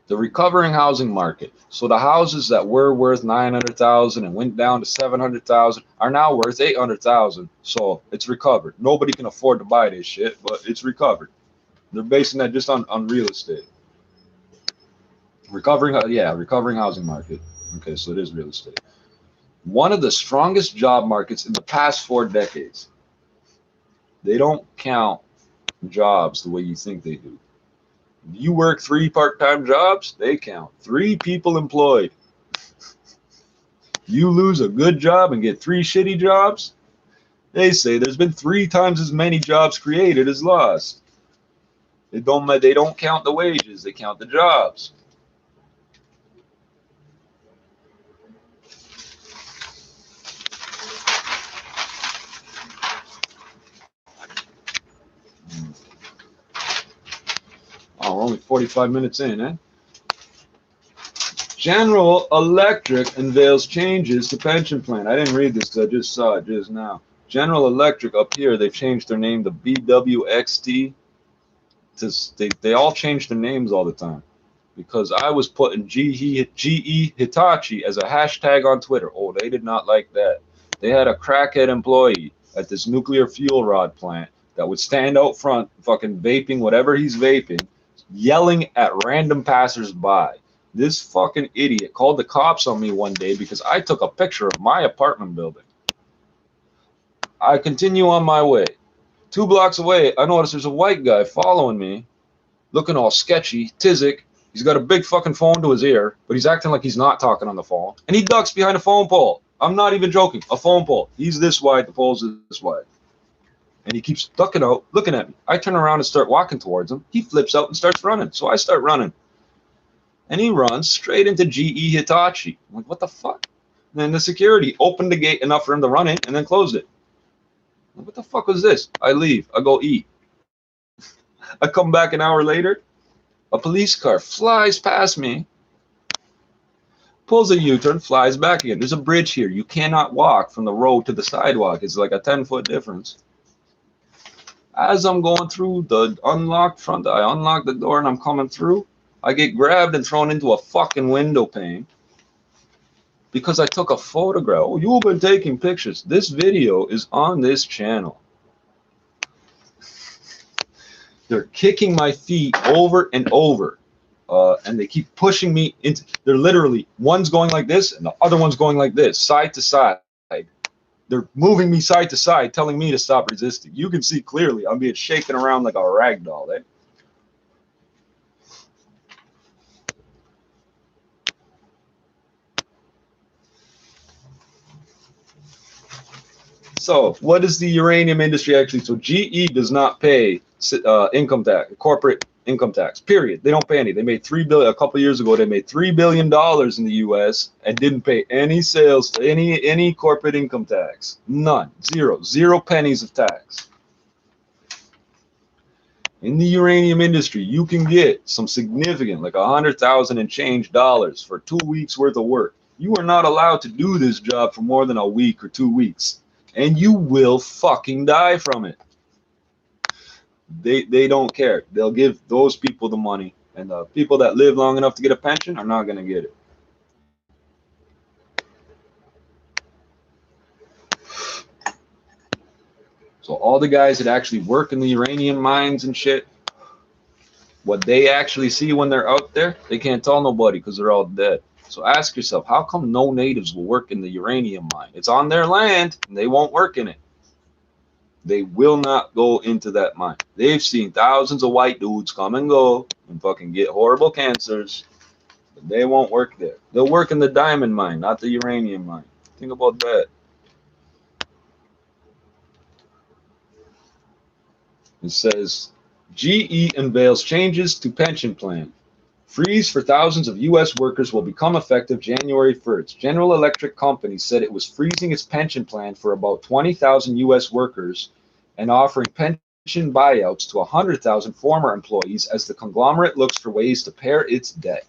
A: The recovering housing market. So the houses that were worth 900,000 and went down to 700,000 are now worth 800,000. So it's recovered. Nobody can afford to buy this shit, but it's recovered. They're basing that just on real estate. Recovering housing market. Okay, so it is real estate. One of the strongest job markets in the past 4 decades. They don't count jobs the way you think they do. You work 3 part-time jobs, they count. 3 people employed. You lose a good job and get 3 shitty jobs, they say there's been 3 times as many jobs created as lost. They don't count the wages, they count the jobs. Oh, we're only 45 minutes in, eh? General Electric unveils changes to pension plan. I didn't read this because I just saw it just now. General Electric up here, they've changed their name to BWXT. They all change their names all the time. Because I was putting GE Hitachi as a hashtag on Twitter. Oh, they did not like that. They had a crackhead employee at this nuclear fuel rod plant that would stand out front, fucking vaping whatever he's vaping, yelling at random passersby. This fucking idiot called the cops on me one day because I took a picture of my apartment building. I continue on my way. 2 blocks away, I notice there's a white guy following me, looking all sketchy, tizzick. He's got a big fucking phone to his ear, but he's acting like he's not talking on the phone. And he ducks behind a phone pole. I'm not even joking. A phone pole. He's this wide, the pole's this wide. And he keeps ducking out, looking at me. I turn around and start walking towards him. He flips out and starts running. So I start running. And he runs straight into GE Hitachi. I'm like, what the fuck? And then the security opened the gate enough for him to run in and then closed it. Like, what the fuck was this? I leave. I go eat. I come back an hour later. A police car flies past me, pulls a U-turn, flies back again. There's a bridge here. You cannot walk from the road to the sidewalk. It's like a 10-foot difference. As I'm going through the unlocked front, I unlock the door and I'm coming through. I get grabbed and thrown into a fucking window pane because I took a photograph. Oh, you've been taking pictures. This video is on this channel. They're kicking my feet over and over, and they keep pushing me into. They're literally, one's going like this, and the other one's going like this, side to side. They're moving me side to side, telling me to stop resisting. You can see clearly I'm being shaken around like a rag doll. Eh? So, what is the uranium industry actually? So, GE does not pay income tax, corporate income tax. Period. They don't pay any. They made $3 billion a couple of years ago. They made $3 billion in the U.S. and didn't pay any sales to any corporate income tax. None. Zero pennies of tax. In the uranium industry, you can get some significant, like $100,000 and change dollars for 2 weeks worth of work. You are not allowed to do this job for more than a week or 2 weeks. And you will fucking die from it. They don't care. They'll give those people the money. And the people that live long enough to get a pension are not going to get it. So all the guys that actually work in the uranium mines and shit, what they actually see when they're out there, they can't tell nobody because they're all dead. So ask yourself, how come no natives will work in the uranium mine? It's on their land, and they won't work in it. They will not go into that mine. They've seen thousands of white dudes come and go and fucking get horrible cancers, but they won't work there. They'll work in the diamond mine, not the uranium mine. Think about that. It says, GE unveils changes to pension plan. Freeze for thousands of U.S. workers will become effective January 1st. General Electric Company said it was freezing its pension plan for about 20,000 U.S. workers and offering pension buyouts to 100,000 former employees as the conglomerate looks for ways to pare its debt.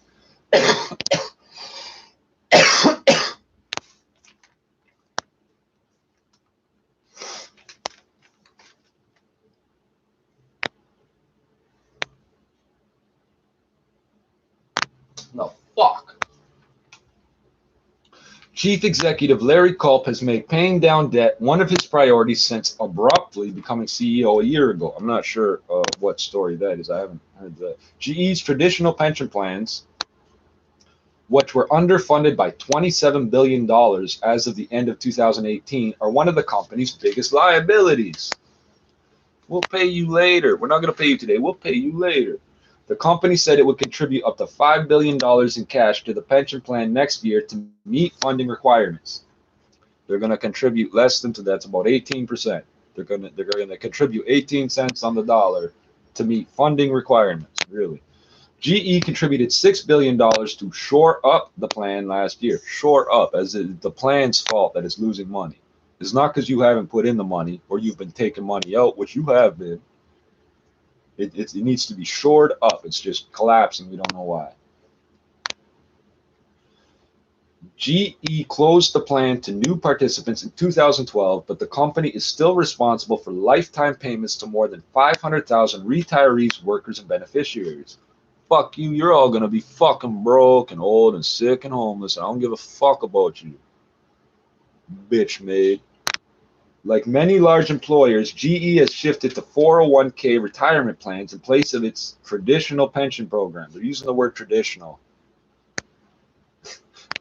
A: The fuck? Chief Executive Larry Culp has made paying down debt one of his priorities since abruptly becoming CEO a year ago. I'm not sure what story that is. I haven't heard that. GE's traditional pension plans, which were underfunded by $27 billion as of the end of 2018, are one of the company's biggest liabilities. We'll pay you later. We're not going to pay you today. We'll pay you later. The company said it would contribute up to $5 billion in cash to the pension plan next year to meet funding requirements. They're going to contribute less than, that's about 18%. They're going to contribute 18 cents on the dollar to meet funding requirements, really. GE contributed $6 billion to shore up the plan last year. Shore up, as the plan's fault that it's losing money. It's not because you haven't put in the money or you've been taking money out, which you have been. It needs to be shored up. It's just collapsing. We don't know why. GE closed the plan to new participants in 2012, but the company is still responsible for lifetime payments to more than 500,000 retirees, workers, and beneficiaries. Fuck you, you're all gonna be fucking broke and old and sick and homeless. I don't give a fuck about you, bitch made. Like many large employers, GE has shifted to 401k retirement plans in place of its traditional pension program. They're using the word traditional.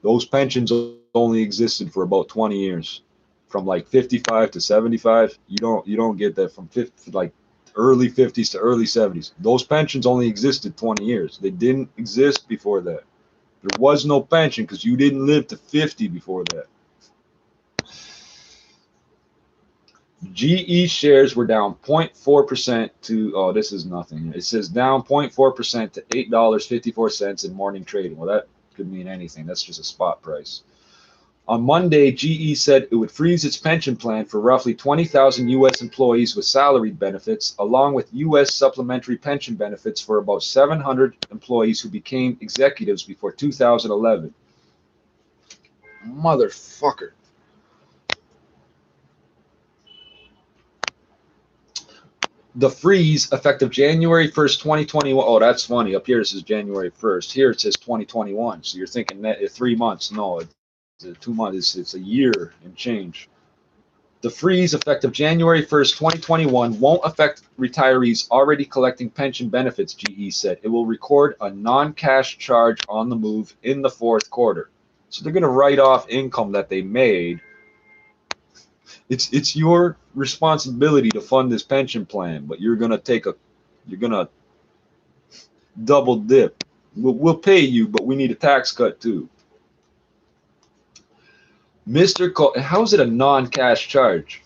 A: Those pensions only existed for about 20 years. From like 55 to 75, you don't get that from 50, like early 50s to early 70s. Those pensions only existed 20 years. They didn't exist before that. There was no pension because you didn't live to 50 before that. GE shares were down 0.4% to, oh, this is nothing. It says down 0.4% to $8.54 in morning trading. Well, that could mean anything. That's just a spot price. On Monday, GE said it would freeze its pension plan for roughly 20,000 U.S. employees with salaried benefits, along with U.S. supplementary pension benefits for about 700 employees who became executives before 2011. Motherfucker. The freeze, effective January 1st, 2021. Oh, that's funny. Up here it says January 1st. Here it says 2021. So you're thinking that 3 months. No, it's 2 months. It's a year and change. The freeze, effective January 1st, 2021, won't affect retirees already collecting pension benefits, GE said. It will record a non-cash charge on the move in the fourth quarter. So they're going to write off income that they made. It's your responsibility to fund this pension plan, but you're going to double dip. We'll pay you, but we need a tax cut too. How is it a non-cash charge?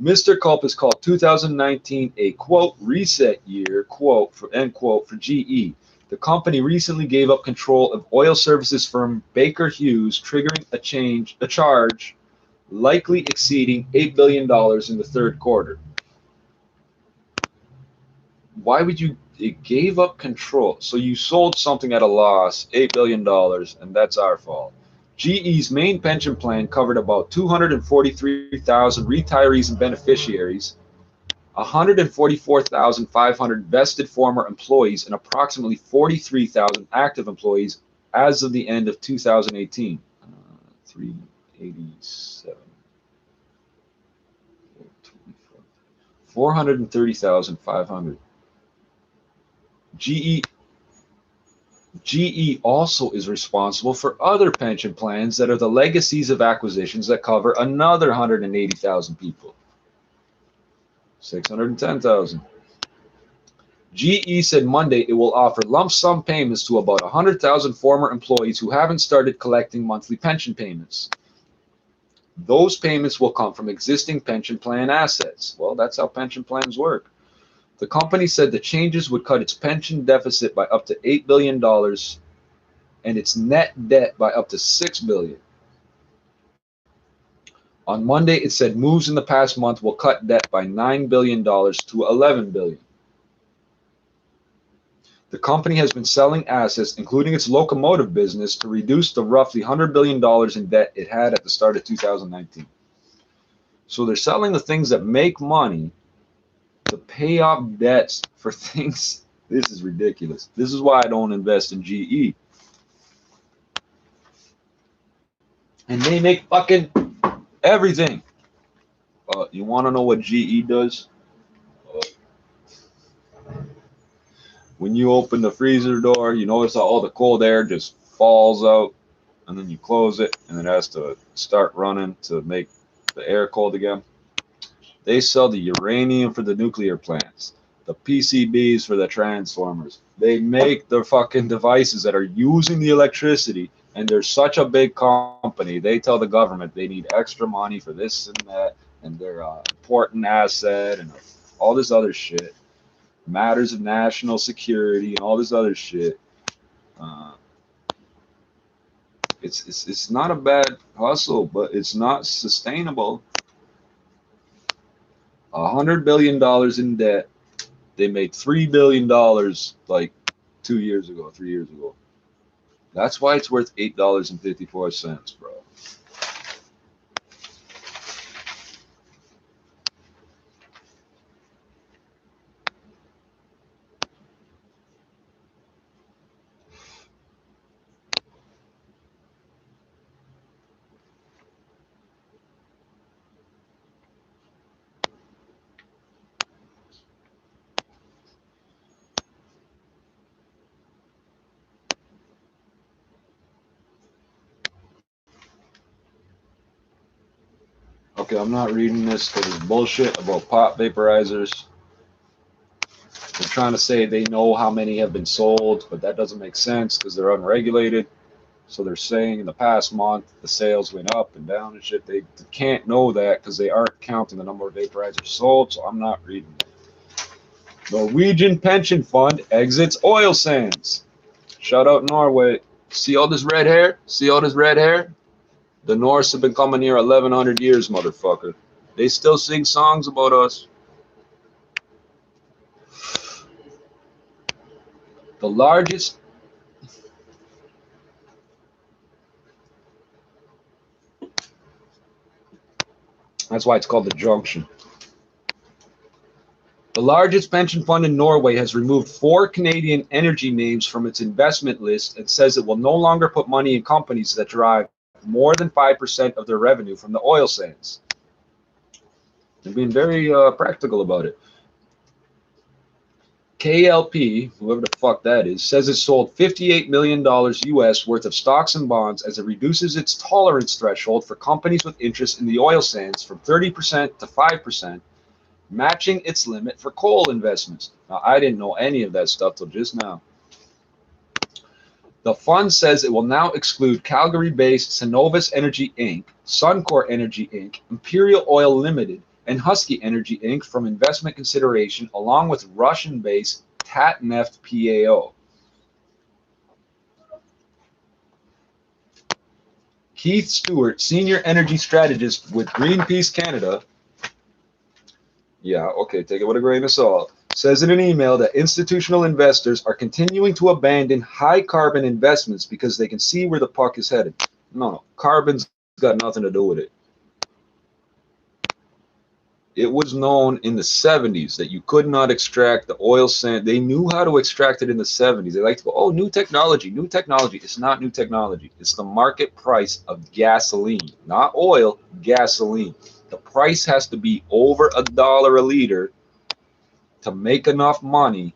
A: Mr. Culp has called 2019 a, quote, reset year, quote, end quote, for GE. The company recently gave up control of oil services firm Baker Hughes, triggering a charge likely exceeding $8 billion in the third quarter. Why would you? It gave up control. So you sold something at a loss, $8 billion, and that's our fault. GE's main pension plan covered about 243,000 retirees and beneficiaries, 144,500 vested former employees, and approximately 43,000 active employees as of the end of 2018. 387. 430,500. GE also is responsible for other pension plans that are the legacies of acquisitions that cover another 180,000 people. 610,000. GE said Monday it will offer lump sum payments to about 100,000 former employees who haven't started collecting monthly pension payments. Those payments will come from existing pension plan assets. Well, that's how pension plans work. The company said the changes would cut its pension deficit by up to $8 billion and its net debt by up to $6 billion. On Monday, it said moves in the past month will cut debt by $9 billion to $11 billion. The company has been selling assets, including its locomotive business, to reduce the roughly $100 billion in debt it had at the start of 2019. So they're selling the things that make money to pay off debts for things. This is ridiculous. This is why I don't invest in GE. And they make fucking everything. You want to know what GE does? When you open the freezer door, you notice how all the cold air just falls out, and then you close it, and it has to start running to make the air cold again. They sell the uranium for the nuclear plants, the PCBs for the transformers. They make the fucking devices that are using the electricity, and they're such a big company. They tell the government they need extra money for this and that, and they're an important asset, and all this other shit. Matters of national security and all this other shit. It's not a bad hustle, but it's not sustainable. $100 billion in debt. They made $3 billion like 3 years ago. That's why it's worth $8.54, bro. Okay, I'm not reading this because it's bullshit about pop vaporizers. They're trying to say they know how many have been sold, but that doesn't make sense because they're unregulated. So they're saying in the past month the sales went up and down and shit. They can't know that because they aren't counting the number of vaporizers sold. So I'm not reading it. Norwegian pension fund exits oil sands. Shout out Norway. See all this red hair? See all this red hair? The Norse have been coming here 1,100 years, motherfucker. They still sing songs about us. The largest. That's why it's called the Junction. The largest pension fund in Norway has removed 4 Canadian energy names from its investment list and says it will no longer put money in companies that derive more than 5% of their revenue from the oil sands. They're being very practical about it. KLP, whoever the fuck that is, says it sold $58 million US worth of stocks and bonds as it reduces its tolerance threshold for companies with interest in the oil sands from 30% to 5%, matching its limit for coal investments. Now, I didn't know any of that stuff till just now. The fund says it will now exclude Calgary-based Cenovus Energy Inc., Suncor Energy Inc., Imperial Oil Limited, and Husky Energy Inc. from investment consideration, along with Russian-based Tatneft PAO. Keith Stewart, senior energy strategist with Greenpeace Canada, yeah, okay, take it with a grain of salt, says in an email that institutional investors are continuing to abandon high carbon investments because they can see where the puck is headed. No, carbon's got nothing to do with it. It was known in the 70s that you could not extract the oil sand. They knew how to extract it in the 70s. They like to go, oh, new technology, new technology. It's not new technology. It's the market price of gasoline, not oil, gasoline. The price has to be over $1 a liter to make enough money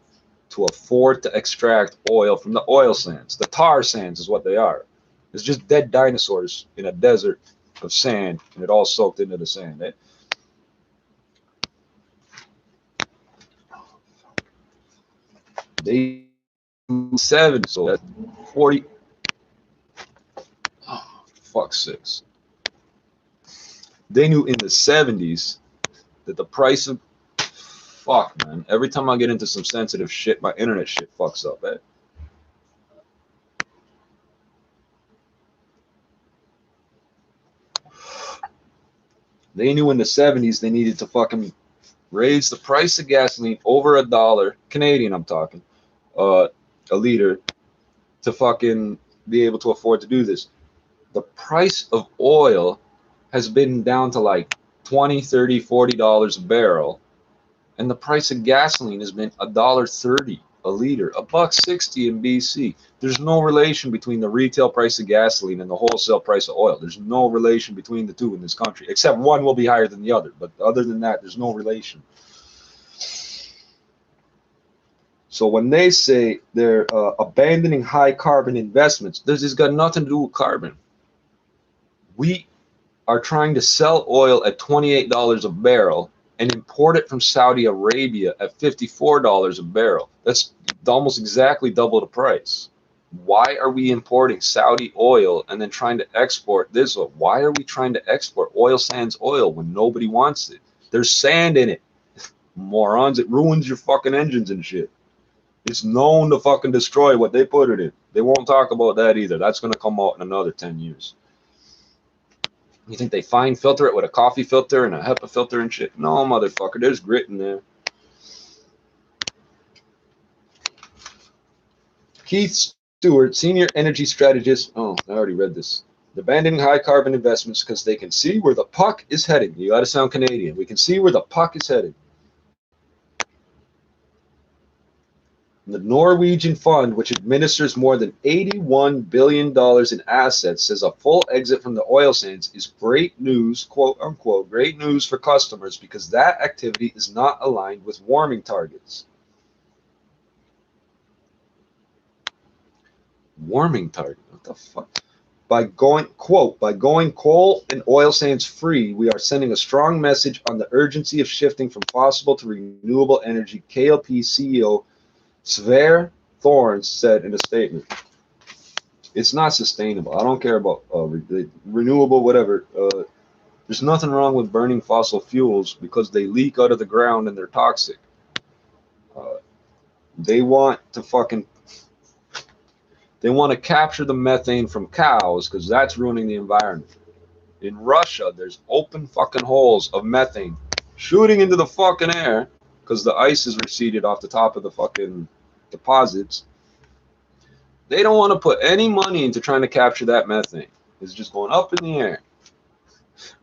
A: to afford to extract oil from the oil sands. The tar sands is what they are. It's just dead dinosaurs in a desert of sand, and it all soaked into the sand. Eh? They 7, so that's 40. Oh, fuck 6. They knew in the 70s that the price of fuck, man. Every time I get into some sensitive shit, my internet shit fucks up, eh? They knew in the 70s they needed to fucking raise the price of gasoline over $1 Canadian, I'm talking, a liter, to fucking be able to afford to do this. The price of oil has been down to like $20, $30, $40 a barrel, and the price of gasoline has been $1.30 a liter, $1.60 in BC. There's no relation between the retail price of gasoline and the wholesale price of oil. There's no relation between the two in this country, except one will be higher than the other. But other than that, there's no relation. So when they say they're abandoning high carbon investments, this has got nothing to do with carbon. We are trying to sell oil at $28 a barrel and import it from Saudi Arabia at $54 a barrel. That's almost exactly double the price. Why are we importing Saudi oil and then trying to export this oil? Why are we trying to export oil sands oil when nobody wants it? There's sand in it. Morons, it ruins your fucking engines and shit. It's known to fucking destroy what they put it in. They won't talk about that either. That's going to come out in another 10 years. You think they fine filter it with a coffee filter and a HEPA filter and shit? No, motherfucker. There's grit in there. Keith Stewart, senior energy strategist. Oh, I already read this. Abandoning high carbon investments because they can see where the puck is heading. You got to sound Canadian. We can see where the puck is heading. The Norwegian fund, which administers more than $81 billion in assets, says a full exit from the oil sands is great news, quote unquote, great news for customers because that activity is not aligned with warming targets. Warming target? What the fuck? By going, quote, by going coal and oil sands free, we are sending a strong message on the urgency of shifting from fossil to renewable energy, KLP CEO Sverre Thorns said in a statement. It's not sustainable. I don't care about renewable, whatever. There's nothing wrong with burning fossil fuels because they leak out of the ground and they're toxic. They want to capture the methane from cows because that's ruining the environment. In Russia, there's open fucking holes of methane shooting into the fucking air because the ice is receded off the top of the fucking deposits. They don't want to put any money into trying to capture that methane. It's just going up in the air.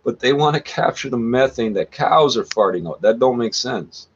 A: But they want to capture the methane that cows are farting out. That don't make sense.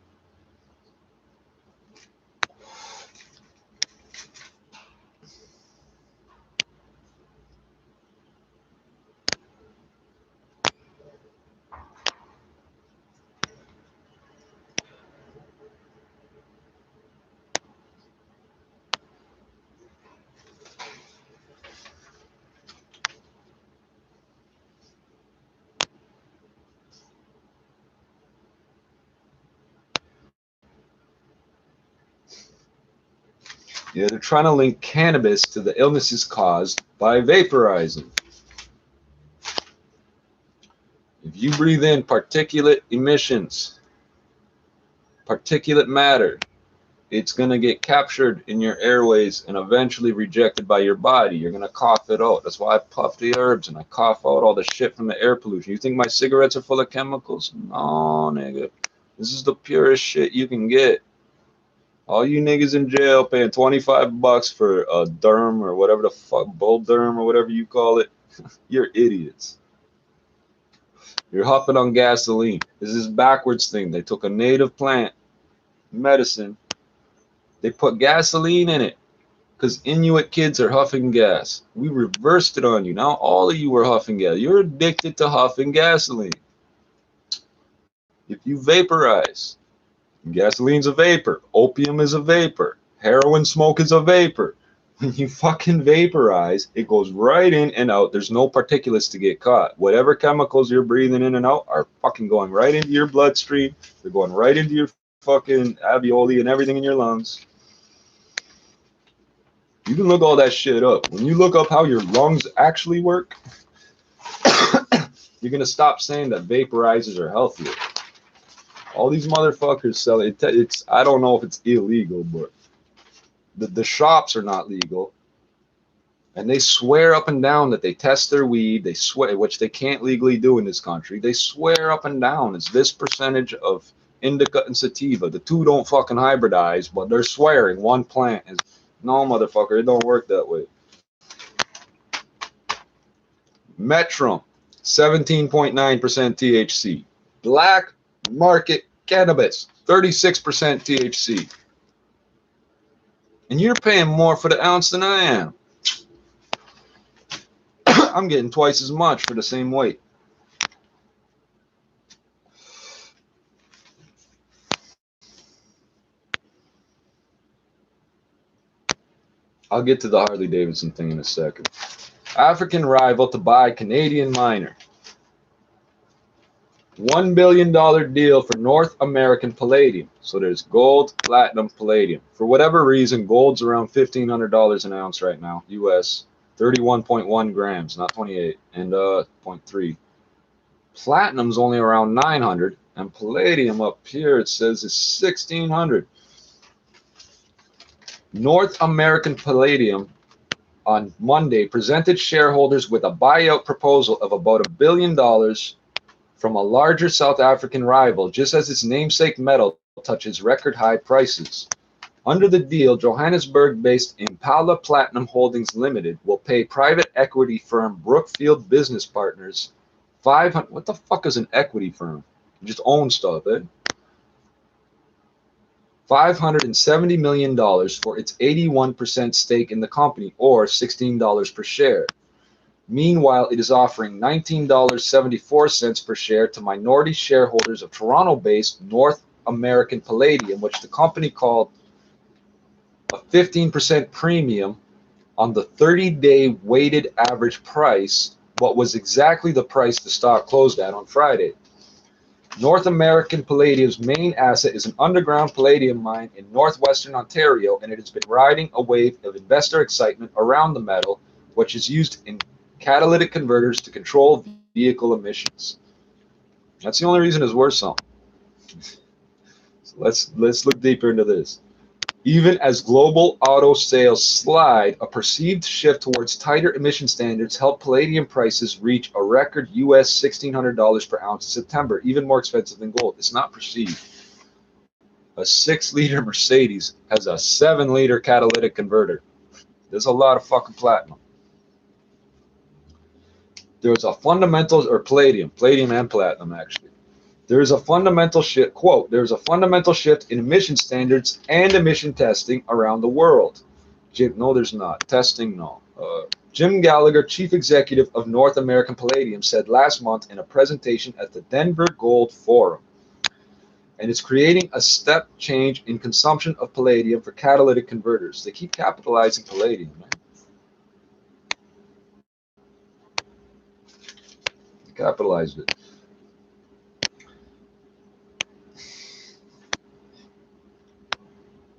A: Yeah, they're trying to link cannabis to the illnesses caused by vaporizing. If you breathe in particulate emissions, particulate matter, it's going to get captured in your airways and eventually rejected by your body. You're going to cough it out. That's why I puff the herbs and I cough out all the shit from the air pollution. You think my cigarettes are full of chemicals? No, nigga. This is the purest shit you can get. All you niggas in jail paying $25 for a derm or whatever the fuck, bull derm or whatever you call it, you're idiots. You're hopping on gasoline. This is backwards thing. They took a native plant, medicine, they put gasoline in it because Inuit kids are huffing gas. We reversed it on you. Now all of you are huffing gas. You're addicted to huffing gasoline. If you vaporize, gasoline's a vapor. Opium is a vapor. Heroin smoke is a vapor. When you fucking vaporize, it goes right in and out. There's no particulates to get caught. Whatever chemicals you're breathing in and out are fucking going right into your bloodstream. They're going right into your fucking alveoli and everything in your lungs. You can look all that shit up. When you look up how your lungs actually work, you're gonna stop saying that vaporizers are healthier. All these motherfuckers sell it. It's, I don't know if it's illegal, but the shops are not legal. And they swear up and down that they test their weed. They swear, which they can't legally do in this country. They swear up and down it's this percentage of indica and sativa. The two don't fucking hybridize, but they're swearing one plant is. No, motherfucker, it don't work that way. Metrum, 17.9% THC. Black market cannabis, 36% THC. And you're paying more for the ounce than I am. I'm getting twice as much for the same weight. I'll get to the Harley Davidson thing in a second. African rival to buy Canadian miner. $1 billion deal for North American palladium. So there's gold, platinum, palladium. For whatever reason, gold's around $1,500 an ounce right now, US. 31.1 grams, not 28, and 0.3. Platinum's only around 900, and palladium up here, it says is 1,600. North American Palladium on Monday presented shareholders with a buyout proposal of about $1 billion from a larger South African rival, just as its namesake metal touches record high prices. Under the deal, Johannesburg-based Impala Platinum Holdings Limited will pay private equity firm Brookfield Business Partners 500. What the fuck is an equity firm? You just own stuff, eh? $570 million for its 81% stake in the company, or $16 per share. Meanwhile, it is offering $19.74 per share to minority shareholders of Toronto-based North American Palladium, which the company called a 15% premium on the 30-day weighted average price, what was exactly the price the stock closed at on Friday. North American Palladium's main asset is an underground palladium mine in northwestern Ontario, and it has been riding a wave of investor excitement around the metal, which is used in catalytic converters to control vehicle emissions. That's the only reason it's worth something. So let's look deeper into this. Even as global auto sales slide, a perceived shift towards tighter emission standards helped palladium prices reach a record US $1,600 per ounce in September, even more expensive than gold. It's not perceived. A 6-liter Mercedes has a 7-liter catalytic converter. There's a lot of fucking platinum. There's a fundamental, or palladium and platinum actually. There is a fundamental shift, quote, there is a fundamental shift in emission standards and emission testing around the world. No, there's not. Testing, no. Jim Gallagher, chief executive of North American Palladium, said last month in a presentation at the Denver Gold Forum. And it's creating a step change in consumption of palladium for catalytic converters. They keep capitalizing palladium, man. They capitalized it.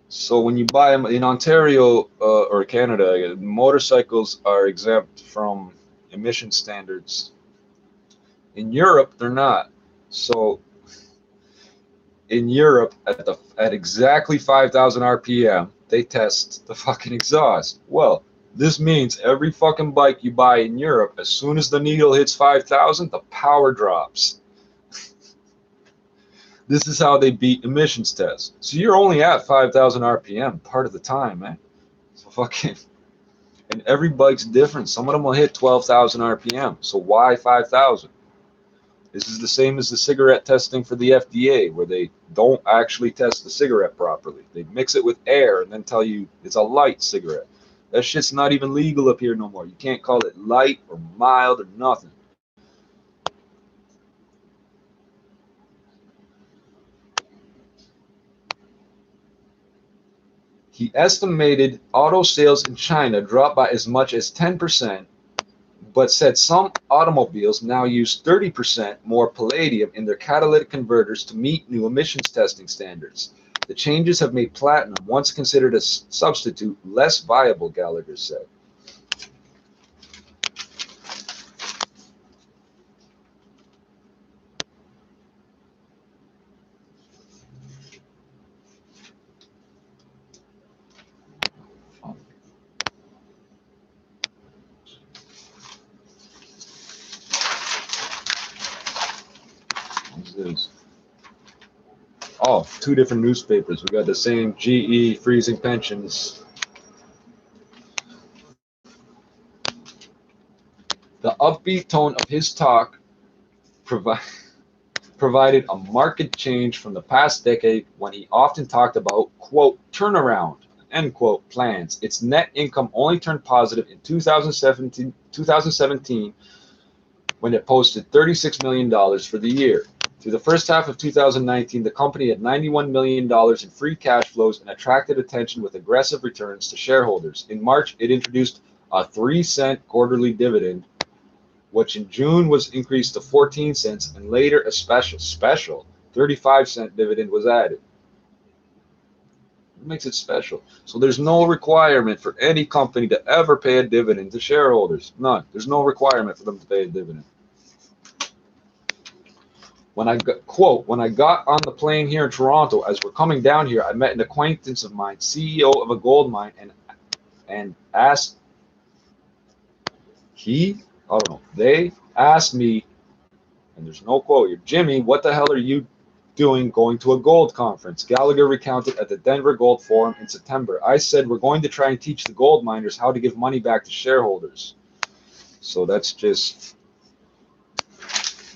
A: So when you buy them in Ontario or Canada, motorcycles are exempt from emission standards. In Europe, they're not. So in Europe, at exactly 5,000 RPM, they test the fucking exhaust. Well, this means every fucking bike you buy in Europe, as soon as the needle hits 5,000, the power drops. This is how they beat emissions tests. So you're only at 5,000 RPM part of the time, man. So fucking, and every bike's different. Some of them will hit 12,000 RPM. So why 5,000? This is the same as the cigarette testing for the FDA, where they don't actually test the cigarette properly. They mix it with air and then tell you it's a light cigarette. That shit's not even legal up here no more. You can't call it light or mild or nothing. He estimated auto sales in China dropped by as much as 10%, but said some automobiles now use 30% more palladium in their catalytic converters to meet new emissions testing standards. The changes have made platinum, once considered a substitute, less viable, Gallagher said. What's this? Oh, 2 different newspapers. We got the same GE freezing pensions. The upbeat tone of his talk provided a marked change from the past decade when he often talked about, quote, turnaround, end quote, plans. Its net income only turned positive in 2017 when it posted $36 million for the year. Through the first half of 2019, the company had $91 million in free cash flows and attracted attention with aggressive returns to shareholders. In March, it introduced a 3-cent quarterly dividend, which in June was increased to 14 cents, and later a special 35-cent dividend was added. What makes it special? So there's no requirement for any company to ever pay a dividend to shareholders. None. There's no requirement for them to pay a dividend. When I got on the plane here in Toronto, as we're coming down here, I met an acquaintance of mine, CEO of a gold mine, and asked, they asked me, and there's no quote here, Jimmy, what the hell are you going to a gold conference. Gallagher recounted at the Denver Gold Forum in September. I said, we're going to try and teach the gold miners how to give money back to shareholders. So that's just,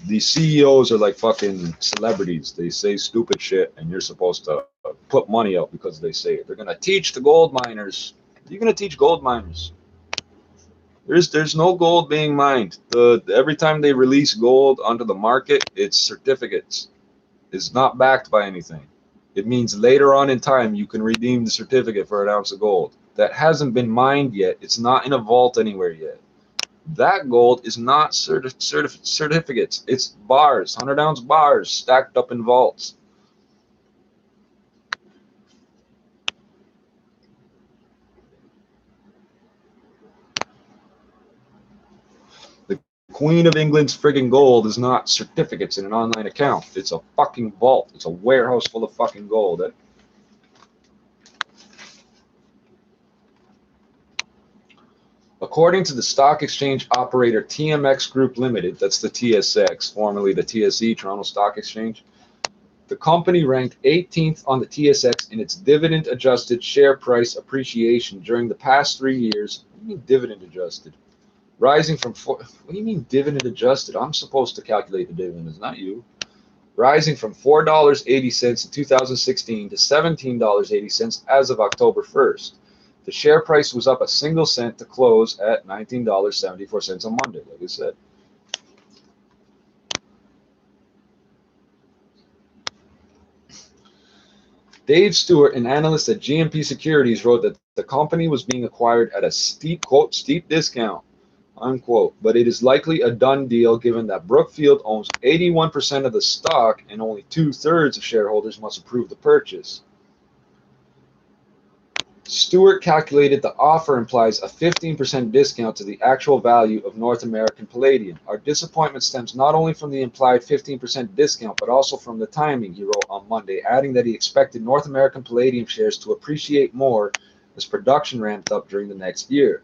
A: these CEOs are like fucking celebrities. They say stupid shit and you're supposed to put money out because they say it. They're going to teach the gold miners. You're going to teach gold miners. There's no gold being mined. Every time they release gold onto the market, it's certificates. It's not backed by anything. It means later on in time you can redeem the certificate for an ounce of gold. That hasn't been mined yet. It's not in a vault anywhere yet. That gold is not certificates. It's bars, 100-ounce bars stacked up in vaults. The Queen of England's friggin' gold is not certificates in an online account. It's a fucking vault. It's a warehouse full of fucking gold. According to the stock exchange operator TMX Group Limited, that's the TSX, formerly the TSE, Toronto Stock Exchange, the company ranked 18th on the TSX in its dividend-adjusted share price appreciation during the past 3 years. What do you mean dividend-adjusted? Rising from what do you mean dividend-adjusted? I'm supposed to calculate the dividends, not you. Rising from $4.80 in 2016 to $17.80 as of October 1st. The share price was up a single cent to close at $19.74 on Monday, like I said. Dave Stewart, an analyst at GMP Securities, wrote that the company was being acquired at a steep, quote, steep discount, unquote, but it is likely a done deal given that Brookfield owns 81% of the stock and only 2/3 of shareholders must approve the purchase. Stewart calculated the offer implies a 15% discount to the actual value of North American Palladium. Our disappointment stems not only from the implied 15% discount, but also from the timing, he wrote on Monday, adding that he expected North American Palladium shares to appreciate more as production ramped up during the next year.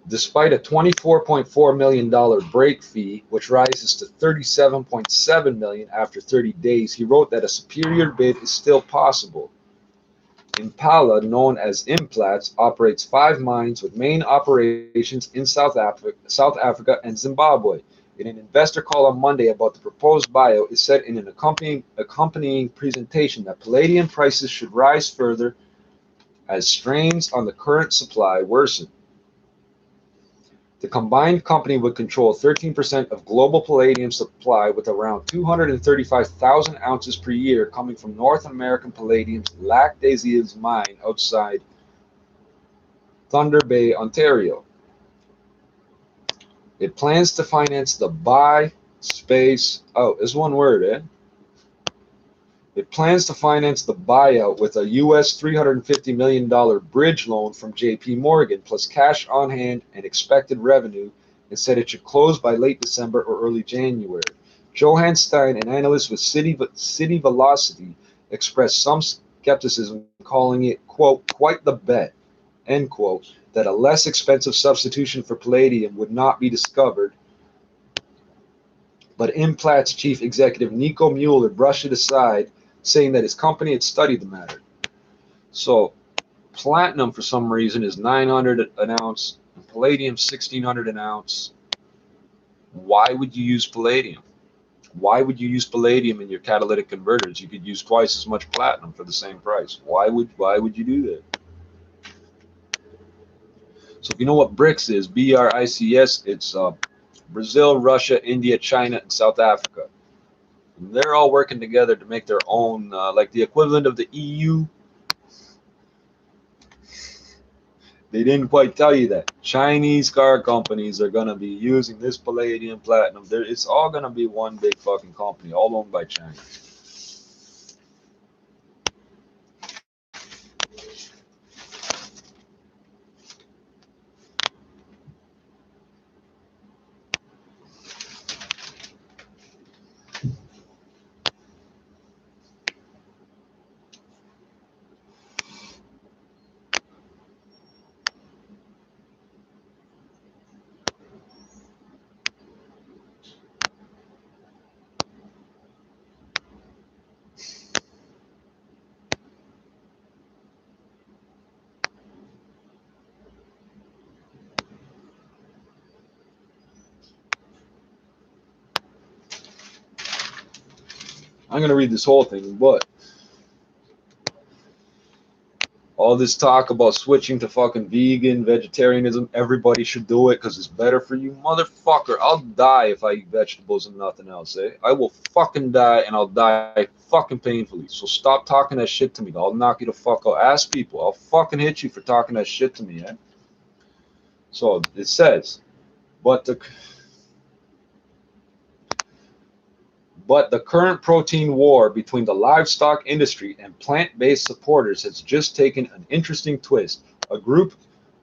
A: Despite a $24.4 million break fee, which rises to $37.7 million after 30 days, he wrote that a superior bid is still possible. Impala, known as Implats, operates 5 mines with main operations in South Africa and Zimbabwe. In an investor call on Monday about the proposed buyout, it said in an accompanying presentation that palladium prices should rise further as strains on the current supply worsen. The combined company would control 13% of global palladium supply, with around 235,000 ounces per year coming from North American Palladium's Lac des Îles mine outside Thunder Bay, Ontario. It plans to finance the it's one word, eh? It plans to finance the buyout with a US $350 million bridge loan from JP Morgan, plus cash on hand and expected revenue, and said it should close by late December or early January. Johann Stein, an analyst with City Velocity, expressed some skepticism, calling it, quote, quite the bet, end quote, that a less expensive substitution for palladium would not be discovered. But Implat's chief executive Nico Mueller brushed it aside, saying that his company had studied the matter. So platinum, for some reason, is $900 an ounce, and palladium $1,600 an ounce. Why would you use palladium? Why would you use palladium in your catalytic converters? You could use twice as much platinum for the same price. Why would you do that? So if you know what BRICS is, BRICS, it's Brazil, Russia, India, China, and South Africa. They're all working together to make their own, like the equivalent of the EU. They didn't quite tell you that. Chinese car companies are going to be using this palladium, platinum. It's all going to be one big fucking company, all owned by China. I'm gonna read this whole thing, but all this talk about switching to fucking vegan, vegetarianism, everybody should do it because it's better for you. Motherfucker, I'll die if I eat vegetables and nothing else, eh? I will fucking die and I'll die fucking painfully. So stop talking that shit to me. I'll knock you the fuck out. Ask people. I'll fucking hit you for talking that shit to me, eh? So it says, but the But the current protein war between the livestock industry and plant-based supporters has just taken an interesting twist. A group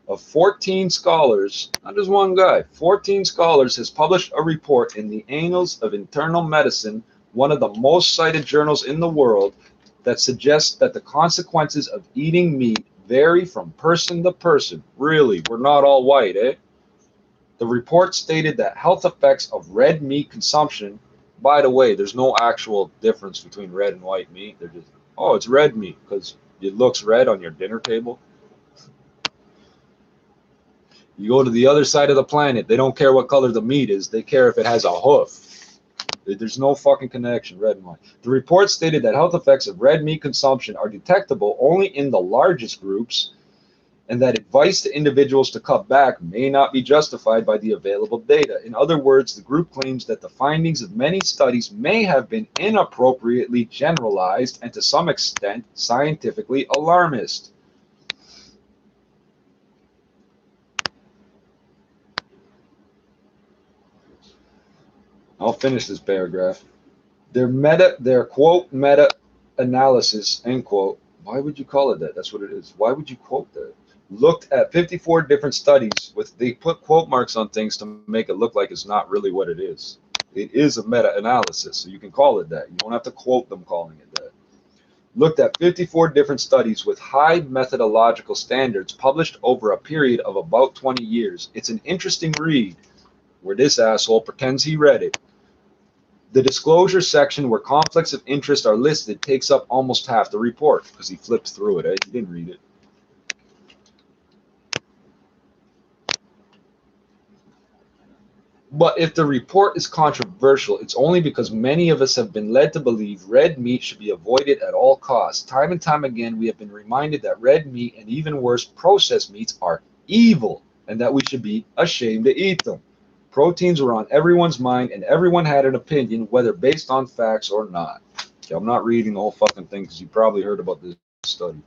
A: of 14 scholars, not just one guy, 14 scholars has published a report in the Annals of Internal Medicine, one of the most cited journals in the world, that suggests that the consequences of eating meat vary from person to person. Really, we're not all white, eh? The report stated that health effects of red meat consumption, by the way, there's no actual difference between red and white meat. They're just, oh, it's red meat because it looks red on your dinner table. You go to the other side of the planet, they don't care what color the meat is. They care if it has a hoof. There's no fucking connection, red and white. The report stated that health effects of red meat consumption are detectable only in the largest groups, and that advice to individuals to cut back may not be justified by the available data. In other words, the group claims that the findings of many studies may have been inappropriately generalized and to some extent scientifically alarmist. I'll finish this paragraph. Their quote meta analysis, end quote. Why would you call it that? That's what it is. Why would you quote that? Looked at 54 different studies with, they put quote marks on things to make it look like it's not really what it is. It is a meta analysis, so you can call it that. You don't have to quote them calling it that. Looked at 54 different studies with high methodological standards published over a period of about 20 years. It's an interesting read where this asshole pretends he read it. The disclosure section where conflicts of interest are listed takes up almost half the report because he flipped through it. Eh? He didn't read it. But if the report is controversial, it's only because many of us have been led to believe red meat should be avoided at all costs. Time and time again, we have been reminded that red meat and even worse, processed meats are evil and that we should be ashamed to eat them. Proteins were on everyone's mind and everyone had an opinion, whether based on facts or not. Okay, I'm not reading the whole fucking thing because you probably heard about this study.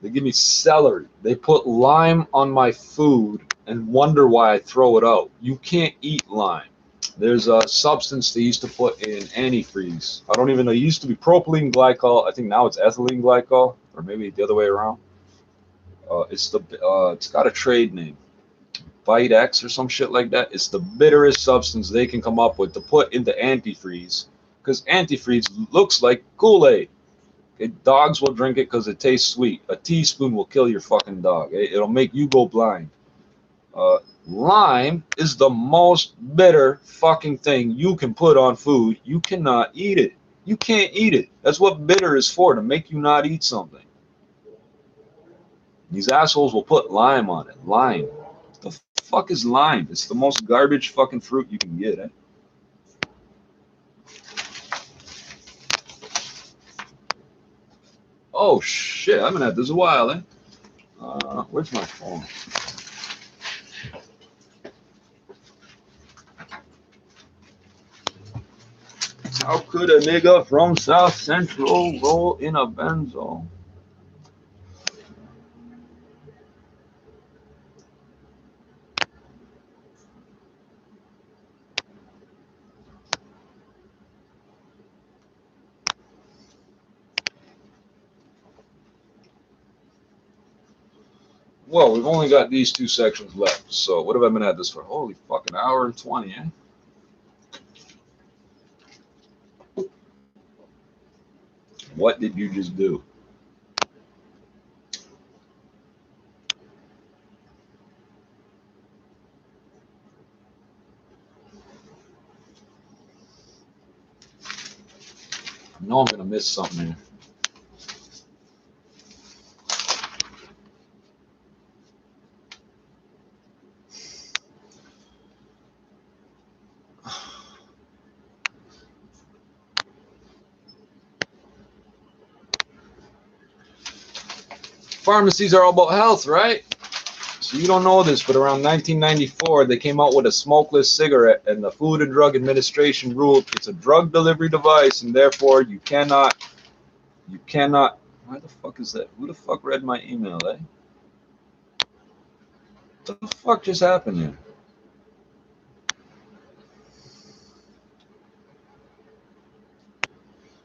A: They give me celery. They put lime on my food and wonder why I throw it out. You can't eat lime. There's a substance they used to put in antifreeze. I don't even know. It used to be propylene glycol. I think now it's ethylene glycol, or maybe the other way around. It's got a trade name, Vitex or some shit like that. It's the bitterest substance they can come up with to put into antifreeze, because antifreeze looks like Kool-Aid. Okay, dogs will drink it because it tastes sweet. A teaspoon will kill your fucking dog. It'll make you go blind. Uh, Lime is the most bitter fucking thing you can put on food. You cannot eat it. You can't eat it. That's what bitter is for, to make you not eat something. These assholes will put lime on it. Lime. The fuck is lime? It's the most garbage fucking fruit you can get, eh? Oh shit, I've been at this a while, eh? Where's my phone? How could a nigga from South Central roll in a benzo? Well, we've only got these two sections left. So what have I been at this for? Holy fucking hour and 20, eh? What did you just do? I know I'm gonna miss something here. Pharmacies are all about health, right? So you don't know this, but around 1994, they came out with a smokeless cigarette, and the Food and Drug Administration ruled it's a drug delivery device, and therefore you cannot. Why the fuck is that? Who the fuck read my email, eh? What the fuck just happened here?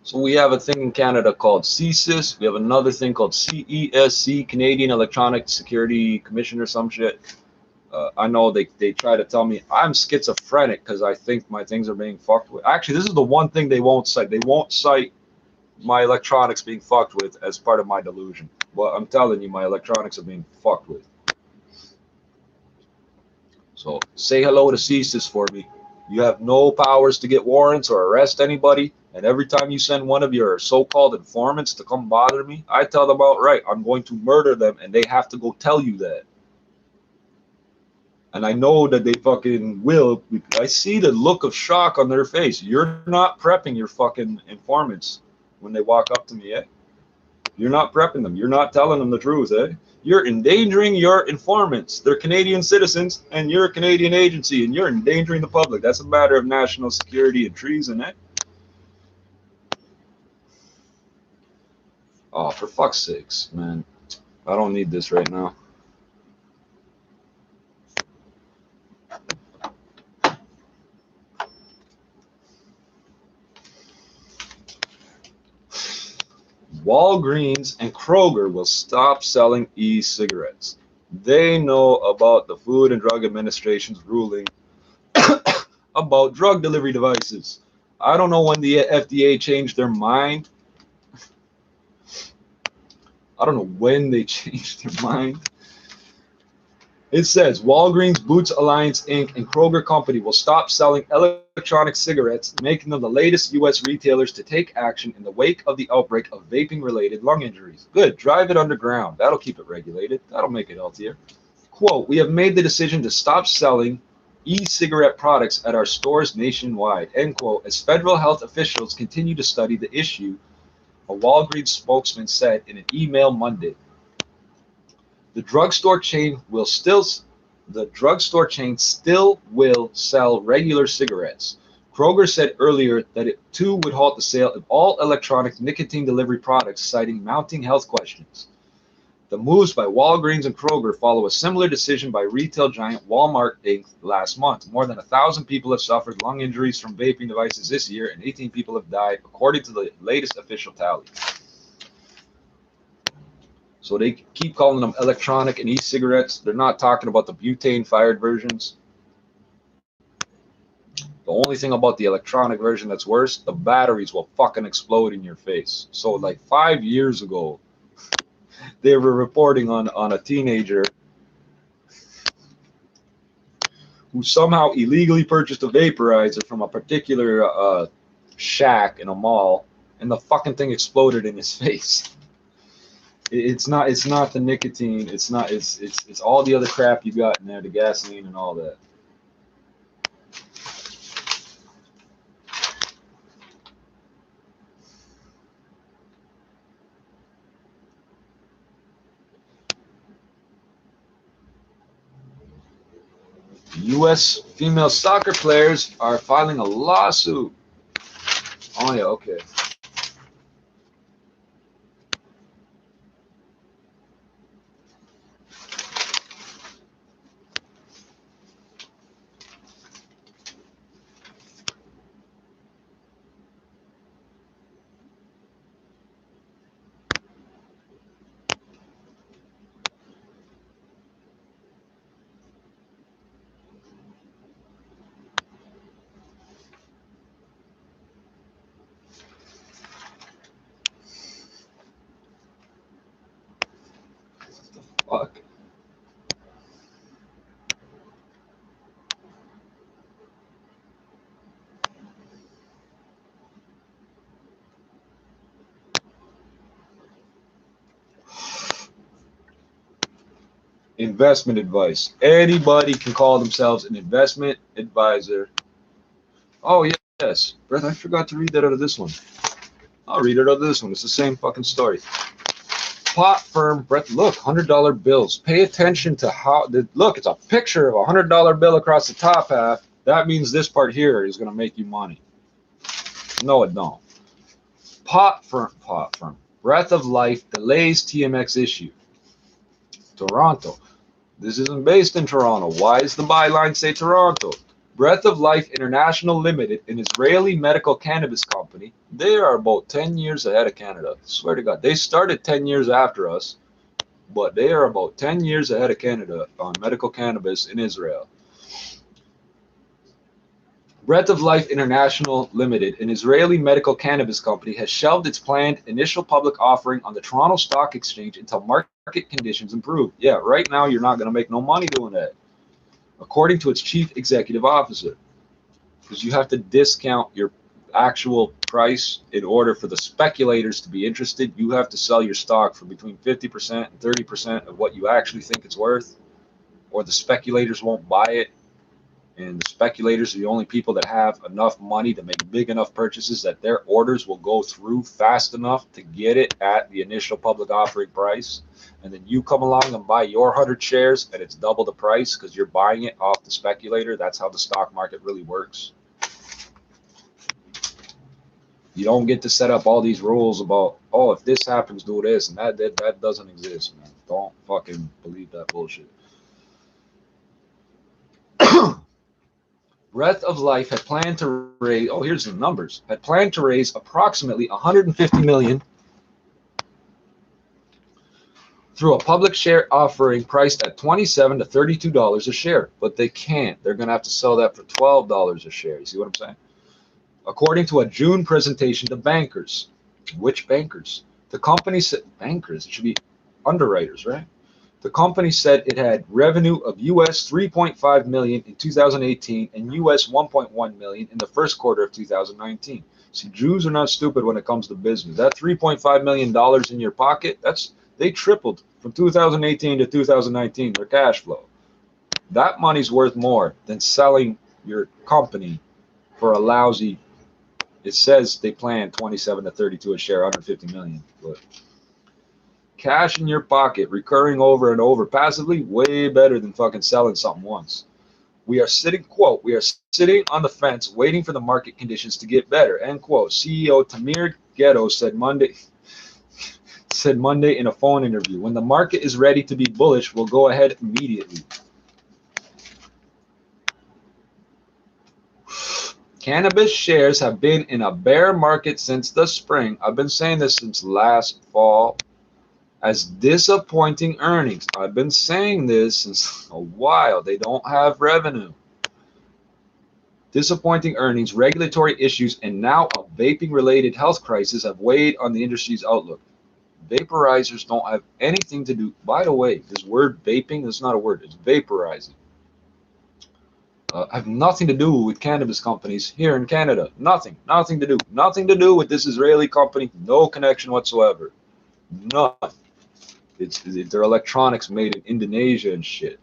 A: So we have a thing in Canada called CSIS. We have another thing called CESC, Canadian Electronic Security Commission or some shit. I know they try to tell me I'm schizophrenic because I think my things are being fucked with. Actually, this is the one thing they won't cite. They won't cite my electronics being fucked with as part of my delusion. Well, I'm telling you, my electronics are being fucked with. So say hello to CSIS for me. You have no powers to get warrants or arrest anybody. And every time you send one of your so-called informants to come bother me, I tell them outright, I'm going to murder them, and they have to go tell you that. And I know that they fucking will. I see the look of shock on their face. You're not prepping your fucking informants when they walk up to me, eh? You're not prepping them. You're not telling them the truth, eh? You're endangering your informants. They're Canadian citizens, and you're a Canadian agency, and you're endangering the public. That's a matter of national security and treason, eh? Oh, for fuck's sakes, man. I don't need this right now. Walgreens and Kroger will stop selling e-cigarettes. They know about the Food and Drug Administration's ruling about drug delivery devices. I don't know when the FDA changed their mind. I don't know when they changed their mind. It says Walgreens Boots Alliance Inc. and Kroger Company will stop selling electronic cigarettes, making them the latest U.S. retailers to take action in the wake of the outbreak of vaping-related lung injuries. Good, drive it underground. That'll keep it regulated. That'll make it healthier. Quote, we have made the decision to stop selling e-cigarette products at our stores nationwide, end quote, as federal health officials continue to study the issue, a Walgreens spokesman said in an email Monday. The drugstore chain still will sell regular cigarettes. Kroger said earlier that it too would halt the sale of all electronic nicotine delivery products, citing mounting health questions. The moves by Walgreens and Kroger follow a similar decision by retail giant Walmart Inc. last month. More than 1,000 people have suffered lung injuries from vaping devices this year, and 18 people have died, according to the latest official tally. So they keep calling them electronic and e-cigarettes. They're not talking about the butane-fired versions. The only thing about the electronic version that's worse, the batteries will fucking explode in your face. So like 5 years ago, they were reporting on a teenager who somehow illegally purchased a vaporizer from a particular shack in a mall, and the fucking thing exploded in his face. It's not the nicotine. It's all the other crap you got in there, the gasoline and all that. U.S. female soccer players are filing a lawsuit. Oh yeah, okay. Fuck. Investment advice. Anybody can call themselves an investment advisor. Oh yes, Brett, I forgot to read that out of this one. I'll read it out of this one. It's the same fucking story. pot firm Brett, look, $100 bills. Pay attention to how, look, it's a picture of a $100 bill across the top half. That means this part here is going to make you money. No, it don't. Pot firm. Breath of Life delays TMX issue. Toronto. This isn't based in Toronto. Why does the byline say Toronto? Breath of Life International Limited, an Israeli medical cannabis company, they are about 10 years ahead of Canada. I swear to God. They started 10 years after us, but they are about 10 years ahead of Canada on medical cannabis in Israel. Breath of Life International Limited, an Israeli medical cannabis company, has shelved its planned initial public offering on the Toronto Stock Exchange until market conditions improve. Yeah, right now you're not going to make no money doing that, according to its chief executive officer, because you have to discount your actual price in order for the speculators to be interested. You have to sell your stock for between 50% and 30% of what you actually think it's worth, or the speculators won't buy it. And the speculators are the only people that have enough money to make big enough purchases that their orders will go through fast enough to get it at the initial public offering price. And then you come along and buy your 100 shares and it's double the price because you're buying it off the speculator. That's how the stock market really works. You don't get to set up all these rules about, oh, if this happens, do this, and that doesn't exist, man. Don't fucking believe that bullshit. Breath of Life had planned to raise, oh, here's the numbers, had planned to raise approximately $150 million through a public share offering priced at $27 to $32 a share, but they can't. They're going to have to sell that for $12 a share. You see what I'm saying? According to a June presentation to bankers. Which bankers? The company said, bankers, it should be underwriters, right? The company said it had revenue of US 3.5 million in 2018 and US 1.1 million in the first quarter of 2019. See, Jews are not stupid when it comes to business. That $3.5 million in your pocket, they tripled from 2018 to 2019, their cash flow. That money's worth more than selling your company for a lousy, it says they plan 27 to 32 a share, 150 million. But cash in your pocket, recurring over and over passively, way better than fucking selling something once. We are sitting, quote, we are sitting on the fence waiting for the market conditions to get better, end quote. CEO Tamir Ghetto said Monday in a phone interview. When the market is ready to be bullish, we'll go ahead immediately. Cannabis shares have been in a bear market since the spring. I've been saying this since last fall. As disappointing earnings. I've been saying this since a while. They don't have revenue. Disappointing earnings, regulatory issues, and now a vaping-related health crisis have weighed on the industry's outlook. Vaporizers don't have anything to do. By the way, this word vaping is not a word. It's vaporizing. Have nothing to do with cannabis companies here in Canada. Nothing to do. Nothing to do with this Israeli company. No connection whatsoever. None. They're electronics made in Indonesia and shit.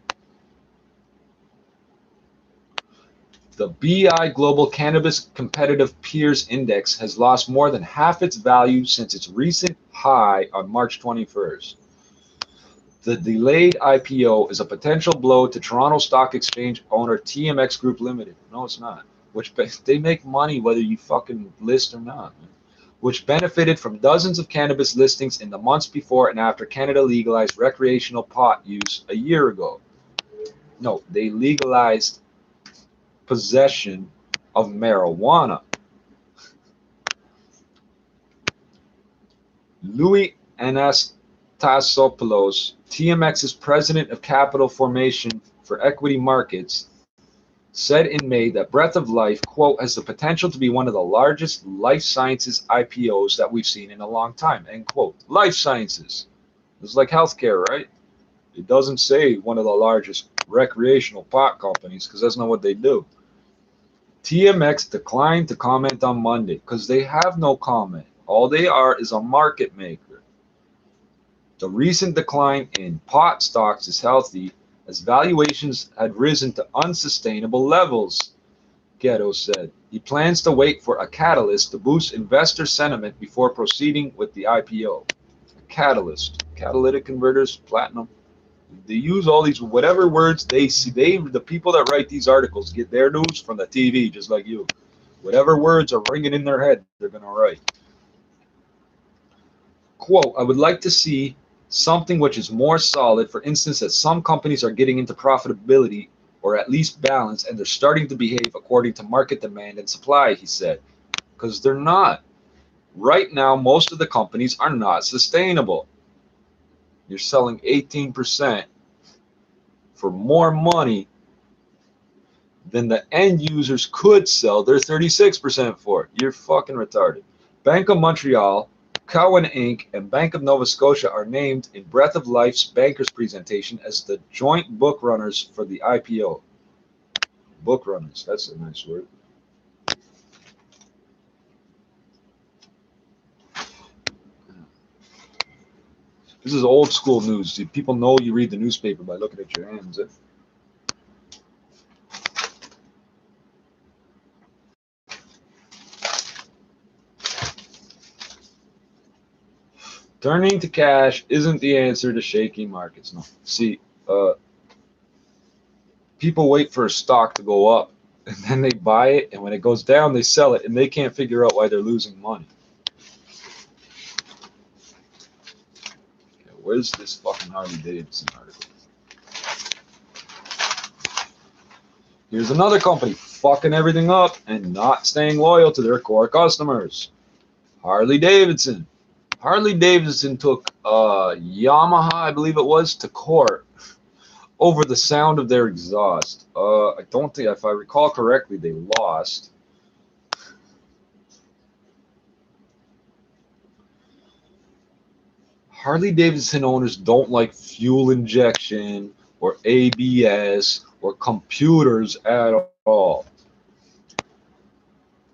A: The BI Global Cannabis Competitive Peers Index has lost more than half its value since its recent high on March 21st. The delayed IPO is a potential blow to Toronto Stock Exchange owner TMX Group Limited. No, it's not. Which they make money whether you fucking list or not, man. Which benefited from dozens of cannabis listings in the months before and after Canada legalized recreational pot use a year ago. No, they legalized possession of marijuana. Louis Anastasopoulos, TMX's president of capital formation for equity markets, said in May that Breath of Life, quote, has the potential to be one of the largest life sciences IPOs that we've seen in a long time, end quote. Life sciences. It's like healthcare, right? It doesn't say one of the largest recreational pot companies because that's not what they do. TMX declined to comment on Monday because they have no comment. All they are is a market maker. The recent decline in pot stocks is healthy as valuations had risen to unsustainable levels, Ghetto said. He plans to wait for a catalyst to boost investor sentiment before proceeding with the IPO. A catalyst. catalytic converters, platinum. They use all these whatever words they see. The people that write these articles get their news from the TV, just like you. Whatever words are ringing in their head, they're gonna write. Quote, I would like to see something which is more solid. For instance, that some companies are getting into profitability or at least balance, and they're starting to behave according to market demand and supply, he said. Because they're not. Right now, most of the companies are not sustainable. You're selling 18% for more money than the end users could sell their 36% for. You're fucking retarded. Bank of Montreal, Cowen Inc., and Bank of Nova Scotia are named in Breath of Life's bankers presentation as the joint book runners for the IPO. Book runners, that's a nice word. This is old school news. People know you read the newspaper by looking at your hands. Turning to cash isn't the answer to shaky markets. No. See, people wait for a stock to go up, and then they buy it, and when it goes down, they sell it, and they can't figure out why they're losing money. Okay, where's this fucking Harley Davidson article? Here's another company fucking everything up and not staying loyal to their core customers. Harley Davidson. Harley Davidson took Yamaha, I believe it was, to court over the sound of their exhaust. I don't think, if I recall correctly, they lost. Harley Davidson owners don't like fuel injection or ABS or computers at all.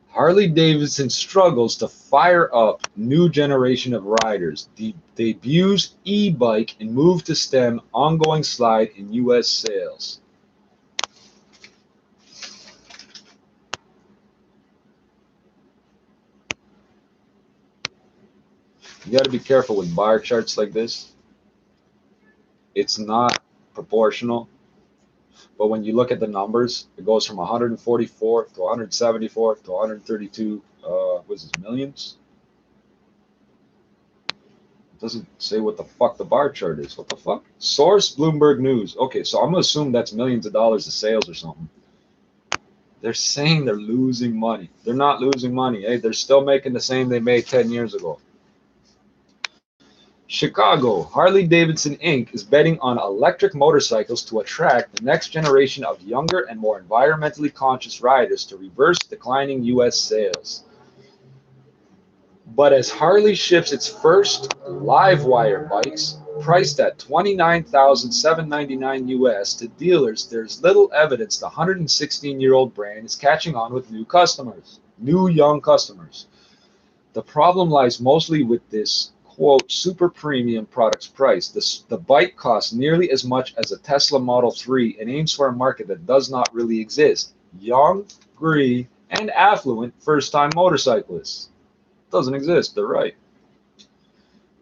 A: Harley Davidson struggles to fire up new generation of riders. Debuts e-bike and move to stem ongoing slide in U.S. sales. You got to be careful with bar charts like this. It's not proportional. But when you look at the numbers, it goes from 144 to 174 to 132 was this, millions? It doesn't say what the fuck the bar chart is. What the fuck? Source Bloomberg News. Okay, so I'm gonna assume that's millions of dollars of sales or something. They're saying they're losing money. They're not losing money. Hey, they're still making the same they made 10 years ago. Chicago, Harley Davidson Inc. is betting on electric motorcycles to attract the next generation of younger and more environmentally conscious riders to reverse declining U.S. sales. But as Harley ships its first Livewire bikes, priced at $29,799 US to dealers, there's little evidence the 116-year-old brand is catching on with new customers, new young customers. The problem lies mostly with this quote, super premium product's price. The bike costs nearly as much as a Tesla Model 3 and aims for a market that does not really exist. Young, green, and affluent first-time motorcyclists. Doesn't exist, they're right.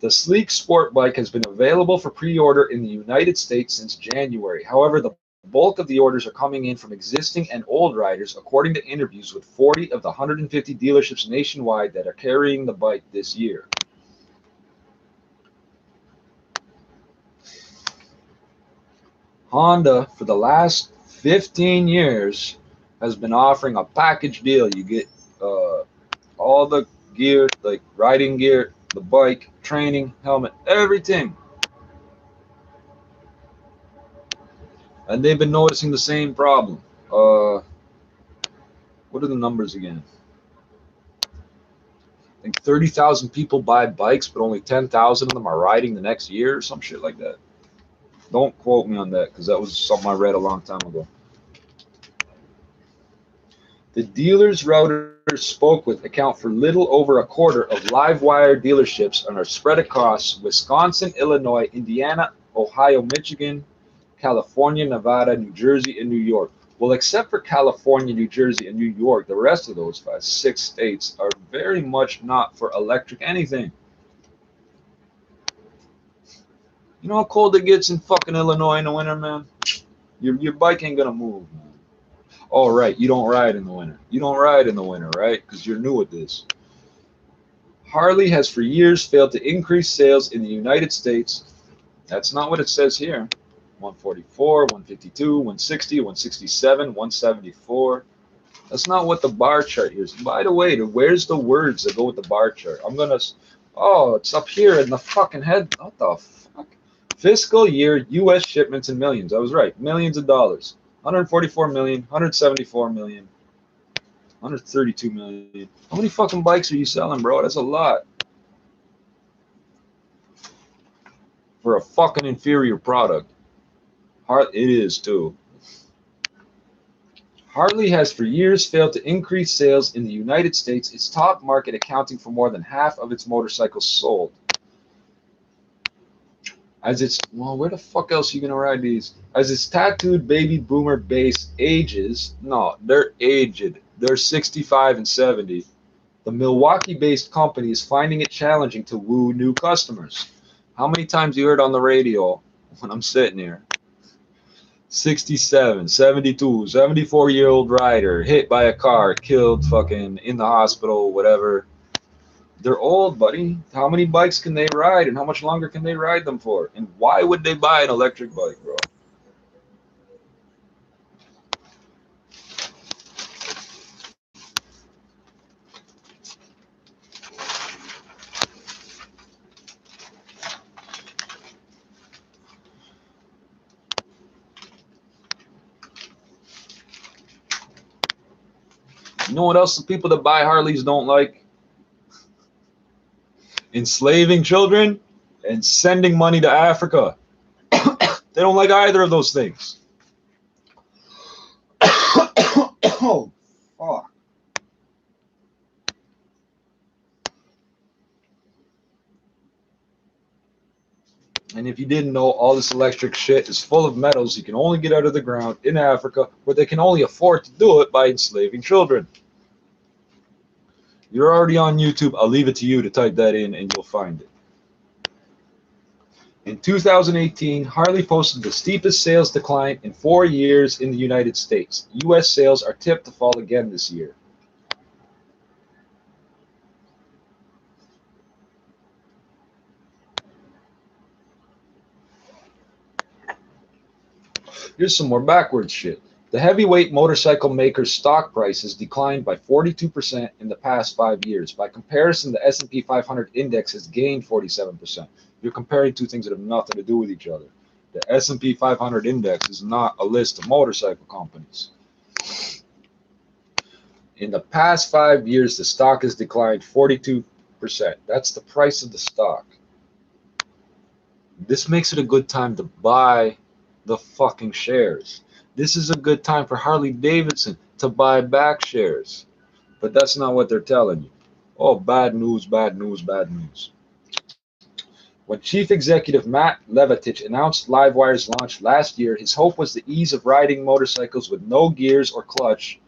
A: The sleek sport bike has been available for pre-order in the United States since January. However, the bulk of the orders are coming in from existing and old riders, according to interviews with 40 of the 150 dealerships nationwide that are carrying the bike this year. Honda, for the last 15 years, has been offering a package deal. You get all the gear, like riding gear, the bike, training, helmet, everything. And they've been noticing the same problem. What are the numbers again? I think 30,000 people buy bikes, but only 10,000 of them are riding the next year or some shit like that. Don't quote me on that because that was something I read a long time ago. The dealers routers spoke with account for little over a quarter of Livewire dealerships and are spread across Wisconsin, Illinois, Indiana, Ohio, Michigan, California, Nevada, New Jersey, and New York. Well, except for California, New Jersey, and New York, the rest of those 6 states are very much not for electric anything. You know how cold it gets in fucking Illinois in the winter, man? Your bike ain't gonna move, man. Oh, right, you don't ride in the winter. You don't ride in the winter, right? Because you're new at this. Harley has for years failed to increase sales in the United States. That's not what it says here. 144, 152, 160, 167, 174. That's not what the bar chart is. By the way, where's the words that go with the bar chart? I'm gonna. Oh, it's up here in the fucking head. What the fuck? Fiscal year U.S. shipments in millions. I was right. Millions of dollars. 144 million, 174 million, 132 million. How many fucking bikes are you selling, bro? That's a lot. For a fucking inferior product. It is too. Harley has for years failed to increase sales in the United States, its top market accounting for more than half of its motorcycles sold. Well, where the fuck else are you gonna ride these? As its tattooed baby boomer base ages, no, they're aged. They're 65 and 70. The Milwaukee-based company is finding it challenging to woo new customers. How many times you heard on the radio when I'm sitting here? 67, 72, 74-year-old rider hit by a car, killed, fucking in the hospital, whatever. They're old, buddy. How many bikes can they ride and how much longer can they ride them for? And why would they buy an electric bike, bro? You know what else the people that buy Harleys don't like? Enslaving children and sending money to Africa. They don't like either of those things. Oh, fuck. And if you didn't know, all this electric shit is full of metals you can only get out of the ground in Africa, where they can only afford to do it by enslaving children. You're already on YouTube. I'll leave it to you to type that in and you'll find it. In 2018, Harley posted the steepest sales decline in 4 years in the United States. U.S. sales are tipped to fall again this year. Here's some more backwards shit. The heavyweight motorcycle maker's stock prices declined by 42% in the past 5 years. By comparison, the S&P 500 index has gained 47%. You're comparing two things that have nothing to do with each other. The S&P 500 index is not a list of motorcycle companies. In the past 5 years, the stock has declined 42%. That's the price of the stock. This makes it a good time to buy the fucking shares. This is a good time for Harley Davidson to buy back shares. But that's not what they're telling you. Oh, bad news, bad news, bad news. When Chief Executive Matt Levatich announced Livewire's launch last year, his hope was the ease of riding motorcycles with no gears or clutch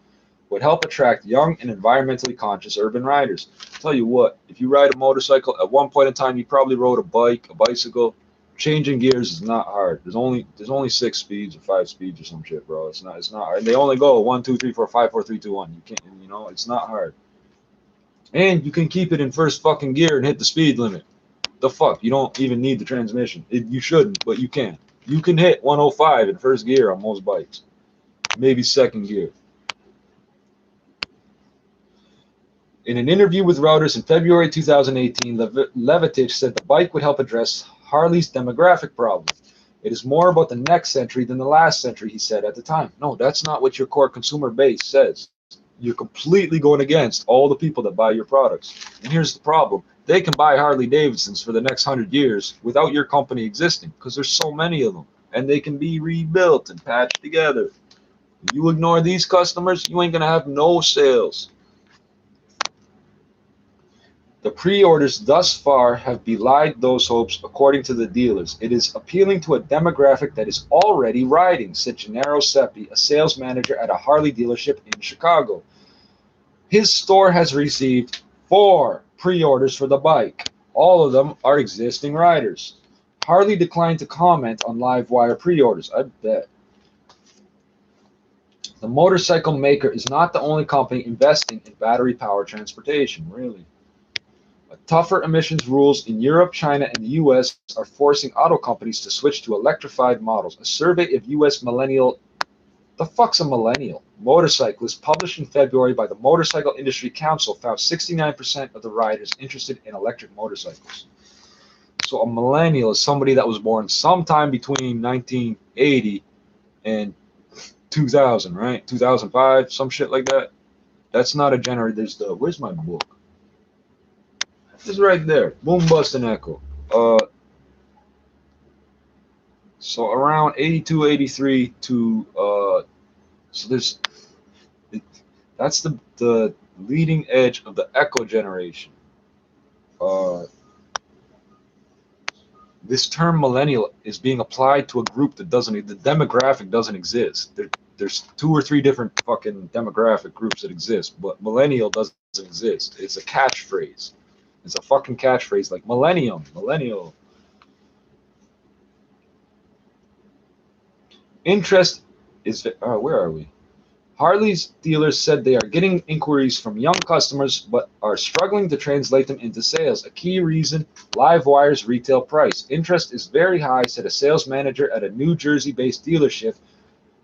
A: would help attract young and environmentally conscious urban riders. I'll tell you what, if you ride a motorcycle, at one point in time you probably rode a bicycle. Changing gears is not hard. There's only 6 speeds or 5 speeds or some shit, bro. It's not hard. And they only go 1, 2, 3, 4, 5, 4, 3, 2, 1. You can't, it's not hard. And you can keep it in first fucking gear and hit the speed limit. The fuck? You don't even need the transmission. You shouldn't, but you can. You can hit 105 in first gear on most bikes. Maybe second gear. In an interview with Reuters in February 2018, Levatich said the bike would help address Harley's demographic problem. It is more about the next century than the last century, he said at the time. No, that's not what your core consumer base says. You're completely going against all the people that buy your products. And here's the problem. They can buy Harley Davidsons for the next 100 years without your company existing because there's so many of them. And they can be rebuilt and patched together. If you ignore these customers, you ain't going to have no sales. The pre-orders thus far have belied those hopes, according to the dealers. It is appealing to a demographic that is already riding, said Gennaro Seppi, a sales manager at a Harley dealership in Chicago. His store has received 4 pre-orders for the bike. All of them are existing riders. Harley declined to comment on Livewire pre-orders. I bet. The motorcycle maker is not the only company investing in battery-powered transportation, really. Tougher emissions rules in Europe, China, and the US are forcing auto companies to switch to electrified models. A survey of US millennial, the fuck's a millennial? Motorcyclists published in February by the Motorcycle Industry Council found 69% of the riders interested in electric motorcycles. So a millennial is somebody that was born sometime between 1980 and 2000, right? 2005, some shit like that. That's not a generator. There's the, where's my book? It's right there. Boom, bust, and echo. So around 82, 83 to, so there's, that's the leading edge of the echo generation. This term millennial is being applied to a group that doesn't, the demographic doesn't exist. There's 2 or 3 different fucking demographic groups that exist, but millennial doesn't exist. It's a catchphrase. It's a fucking catchphrase like millennium, millennial. Interest is, where are we? Harley's dealers said they are getting inquiries from young customers but are struggling to translate them into sales. A key reason, Livewire's retail price. Interest is very high, said a sales manager at a New Jersey-based dealership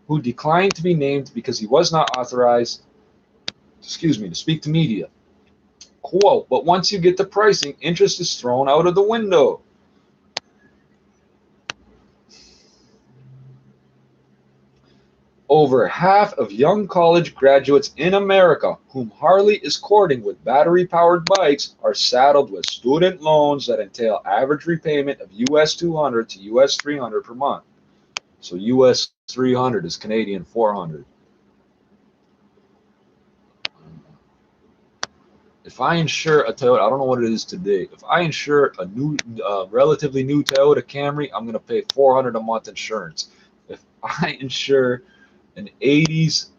A: who declined to be named because he was not authorized, to speak to media. Quote, but once you get the pricing, interest is thrown out of the window. Over half of young college graduates in America whom Harley is courting with battery-powered bikes are saddled with student loans that entail average repayment of US $200 to US $300 per month. So US $300 is Canadian $400. If I insure a Toyota, I don't know what it is today. If I insure a new, relatively new Toyota Camry, I'm going to pay $400 a month insurance. If I insure an 80s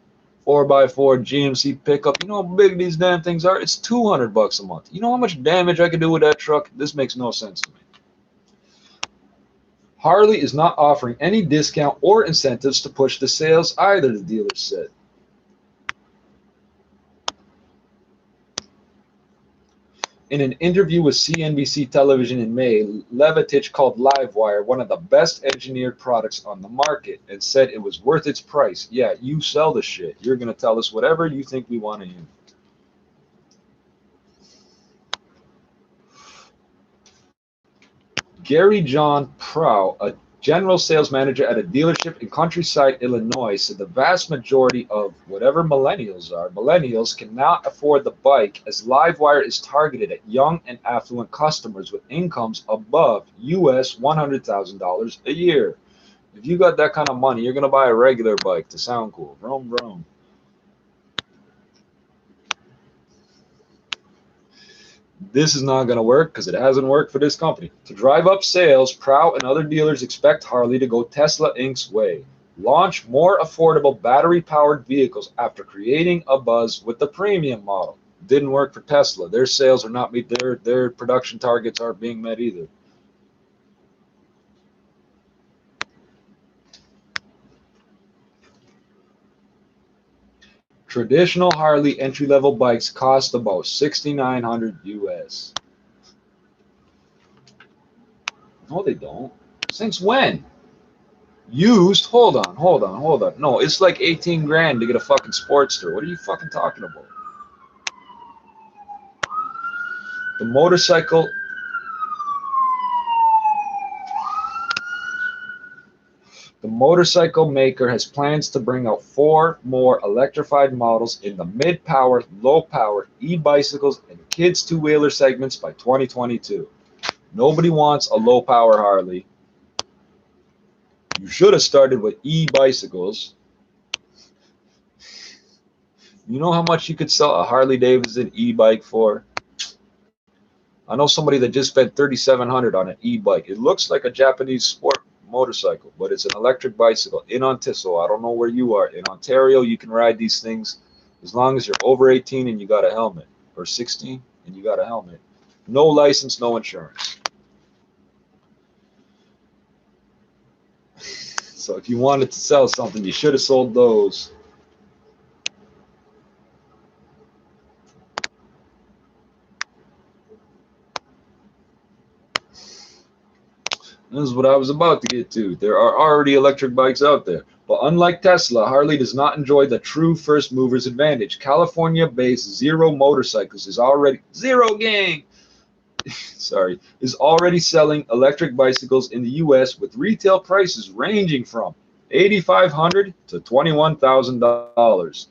A: 4x4 GMC pickup, you know how big these damn things are? It's $200 a month. You know how much damage I could do with that truck? This makes no sense to me. Harley is not offering any discount or incentives to push the sales either, the dealer said. In an interview with CNBC television in May, Levittich called Livewire one of the best engineered products on the market and said it was worth its price. Yeah, you sell the shit. You're going to tell us whatever you think we want to hear. Gary John Prow, a general sales manager at a dealership in Countryside, Illinois, said the vast majority of whatever millennials cannot afford the bike as Livewire is targeted at young and affluent customers with incomes above US $100,000 a year. If you got that kind of money, you're going to buy a regular bike to sound cool. Vroom, vroom. This is not going to work because it hasn't worked for this company. To drive up sales, Prow and other dealers expect Harley to go Tesla Inc.'s way. Launch more affordable battery-powered vehicles after creating a buzz with the premium model. Didn't work for Tesla. Their sales are not meet, their production targets aren't being met either. Traditional Harley entry-level bikes cost about $6,900 US. No, they don't. Since when? Used? Hold on. No, it's like 18 grand to get a fucking Sportster. What are you fucking talking about? The motorcycle maker has plans to bring out 4 more electrified models in the mid-power, low-power, e-bicycles, and kids two-wheeler segments by 2022. Nobody wants a low-power Harley. You should have started with e-bicycles. You know how much you could sell a Harley Davidson e-bike for? I know somebody that just spent $3,700 on an e-bike. It looks like a Japanese sport motorcycle, but it's an electric bicycle in Ontario. I don't know where you are. In Ontario, you can ride these things as long as you're over 18 and you got a helmet, or 16 and you got a helmet. No license, no insurance. So if you wanted to sell something, you should have sold those. This is what I was about to get to. There are already electric bikes out there. But unlike Tesla, Harley does not enjoy the true first mover's advantage. California-based Zero Motorcycles is already Zero Gang. Sorry, is already selling electric bicycles in the US with retail prices ranging from $8,500 to $21,000.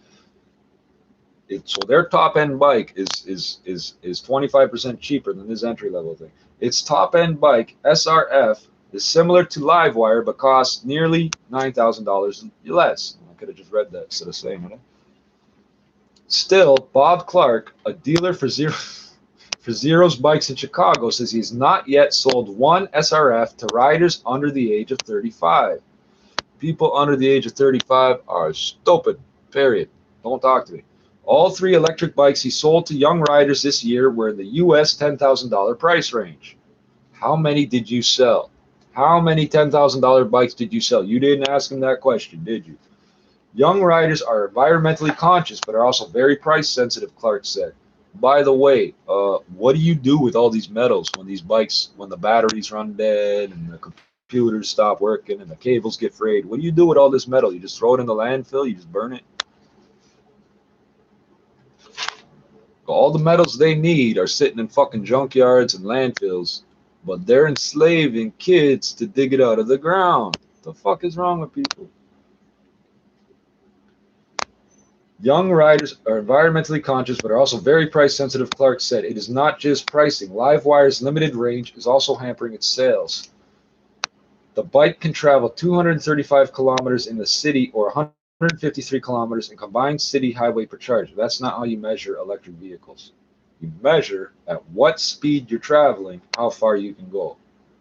A: So their top end bike is 25% cheaper than this entry level thing. Its top end bike SRF is similar to Livewire but costs nearly $9,000 less. I could have just read that instead of saying it. Still, Bob Clark, a dealer for Zero's bikes in Chicago, says he's not yet sold one SRF to riders under the age of 35. People under the age of 35 are stupid. Period. Don't talk to me. All three electric bikes he sold to young riders this year were in the US $10,000 price range. How many did you sell? How many $10,000 bikes did you sell? You didn't ask him that question, did you? Young riders are environmentally conscious but are also very price sensitive, Clark said. By the way, what do you do with all these metals when the batteries run dead and the computers stop working and the cables get frayed? What do you do with all this metal? You just throw it in the landfill? You just burn it? All the metals they need are sitting in fucking junkyards and landfills, but they're enslaving kids to dig it out of the ground. What the fuck is wrong with people? Young riders are environmentally conscious but are also very price sensitive, Clark said. It is not just pricing. Livewire's limited range is also hampering its sales. The bike can travel 235 kilometers in the city or 153 kilometers in combined city highway per charge. That's not how you measure electric vehicles. You measure at what speed you're traveling, how far you can go.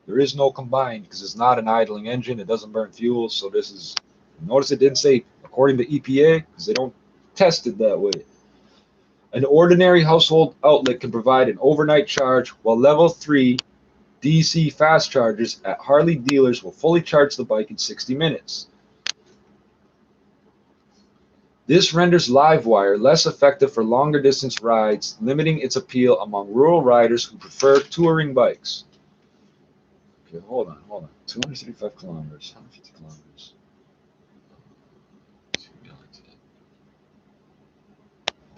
A: There is no combined because it's not an idling engine. It doesn't burn fuel. So this is, notice it didn't say according to EPA because they don't test it that way. An ordinary household outlet can provide an overnight charge, while level 3 DC fast chargers at Harley dealers will fully charge the bike in 60 minutes. This renders Livewire less effective for longer distance rides, limiting its appeal among rural riders who prefer touring bikes. Okay, hold on. 235 kilometers, 150 kilometers.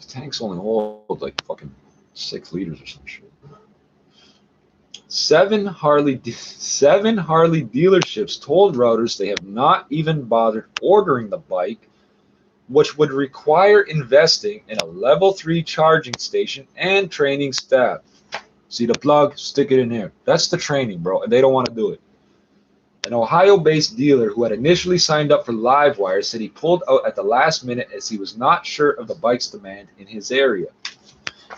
A: The tanks only hold like fucking 6 liters or some shit. Seven Harley dealerships told Reuters they have not even bothered ordering the bike, which would require investing in a level 3 charging station and training staff. See the plug? Stick it in here. That's the training, bro, and they don't want to do it. An Ohio-based dealer who had initially signed up for Livewire said he pulled out at the last minute as he was not sure of the bike's demand in his area.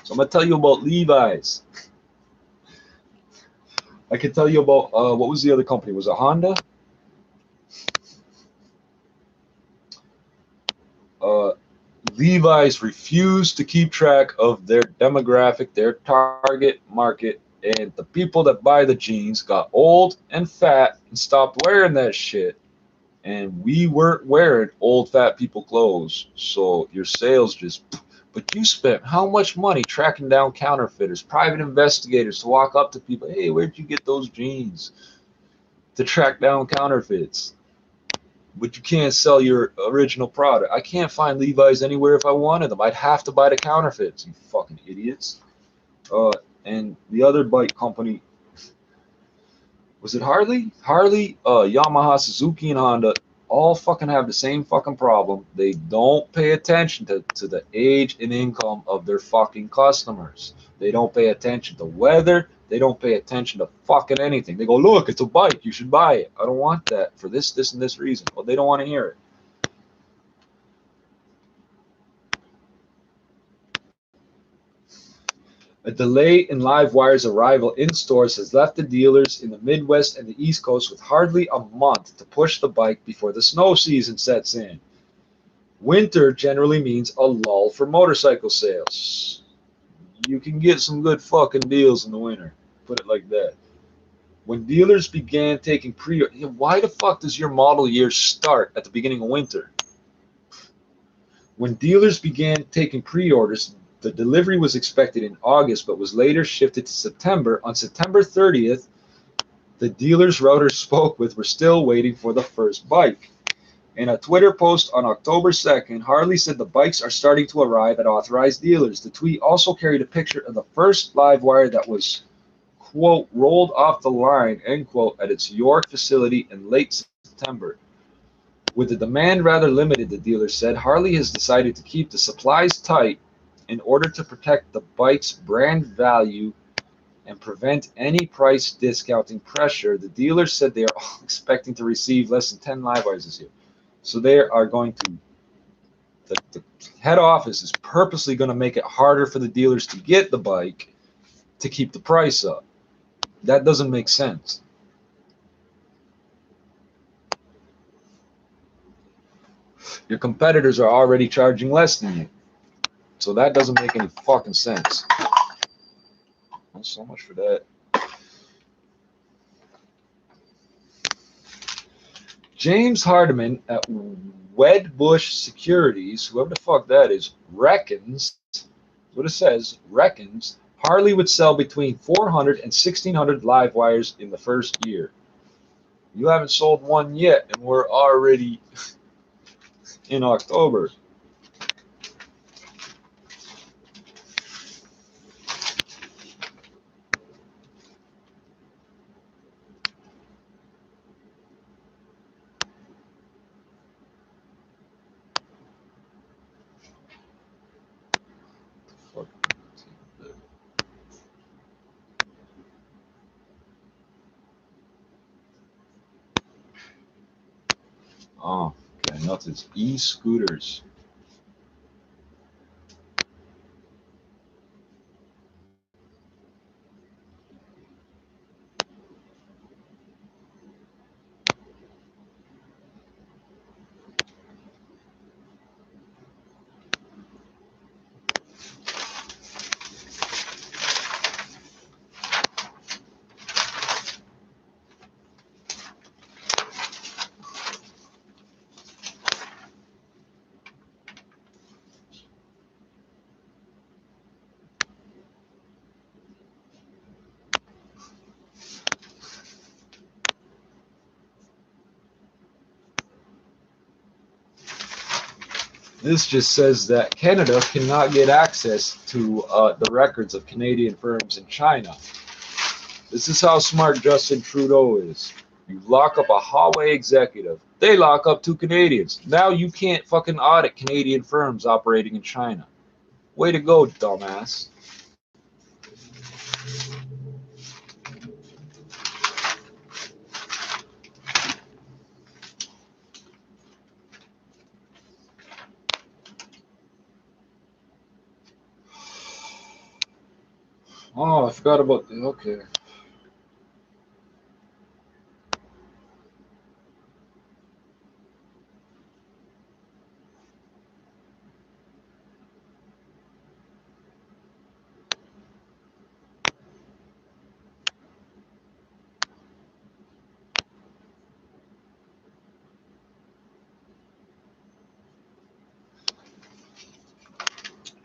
A: So I'm going to tell you about Levi's. I can tell you about, what was the other company? Was it Honda? Levi's refused to keep track of their demographic, their target market, and the people that buy the jeans got old and fat and stopped wearing that shit. And we weren't wearing old fat people clothes, so your sales just... But you spent how much money tracking down counterfeiters, private investigators to walk up to people, hey, where'd you get those jeans? To track down counterfeits. But you can't sell your original product. I can't find Levi's anywhere if I wanted them. I'd have to buy the counterfeits, you fucking idiots. And the other bike company, was it Harley? Harley, Yamaha, Suzuki, and Honda all fucking have the same fucking problem. They don't pay attention to the age and income of their fucking customers. They don't pay attention to weather. They don't pay attention to fucking anything. They go, look, it's a bike. You should buy it. I don't want that for this, and this reason. Well, they don't want to hear it. A delay in Livewire's arrival in stores has left the dealers in the Midwest and the East Coast with hardly a month to push the bike before the snow season sets in. Winter generally means a lull for motorcycle sales. You can get some good fucking deals in the winter. Put it like that. When dealers began taking why the fuck does your model year start at the beginning of winter? When dealers began taking pre-orders, the delivery was expected in August but was later shifted to September. On September 30th, the dealers routers spoke with were still waiting for the first bike. In a Twitter post on October 2nd, Harley said the bikes are starting to arrive at authorized dealers. The tweet also carried a picture of the first live wire that was, quote, rolled off the line, end quote, at its York facility in late September. With the demand rather limited, the dealer said, Harley has decided to keep the supplies tight in order to protect the bike's brand value and prevent any price discounting pressure. The dealer said they are all expecting to receive less than 10 live wires this year. So they are going to, the head office is purposely going to make it harder for the dealers to get the bike to keep the price up. That doesn't make sense. Your competitors are already charging less than you. So that doesn't make any fucking sense. Well, so much for that. James Hardiman at Wedbush Securities, whoever the fuck that is, reckons, what it says, reckons Harley would sell between 400 and 1,600 live wires in the first year. You haven't sold one yet, and we're already in October. Oh, okay, nothing's e-scooters. This just says that Canada cannot get access to the records of Canadian firms in China. This is how smart Justin Trudeau is. You lock up a Huawei executive. They lock up 2 Canadians. Now you can't fucking audit Canadian firms operating in China. Way to go, dumbass. Oh, I forgot about the, okay.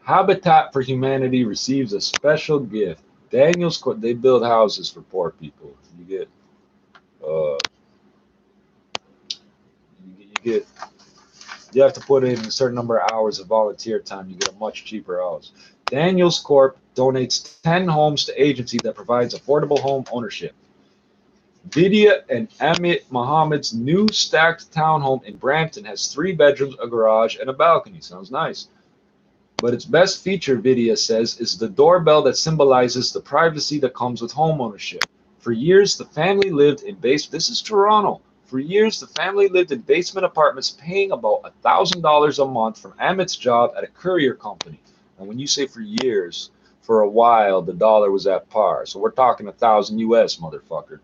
A: Habitat for Humanity receives a special gift. Daniels, they build houses for poor people. You get, uh, you have to put in a certain number of hours of volunteer time. You get a much cheaper house. Daniels Corp donates 10 homes to agency that provides affordable home ownership. Vidya and Amit Mohammed's new stacked townhome in Brampton has 3 bedrooms, a garage, and a balcony. Sounds nice. But its best feature, Vidya says, is the doorbell that symbolizes the privacy that comes with homeownership. For years, the family lived in this is Toronto. For years, the family lived in basement apartments paying about $1,000 a month from Amit's job at a courier company. And when you say for years, for a while, the dollar was at par. So we're talking 1,000 US, motherfucker.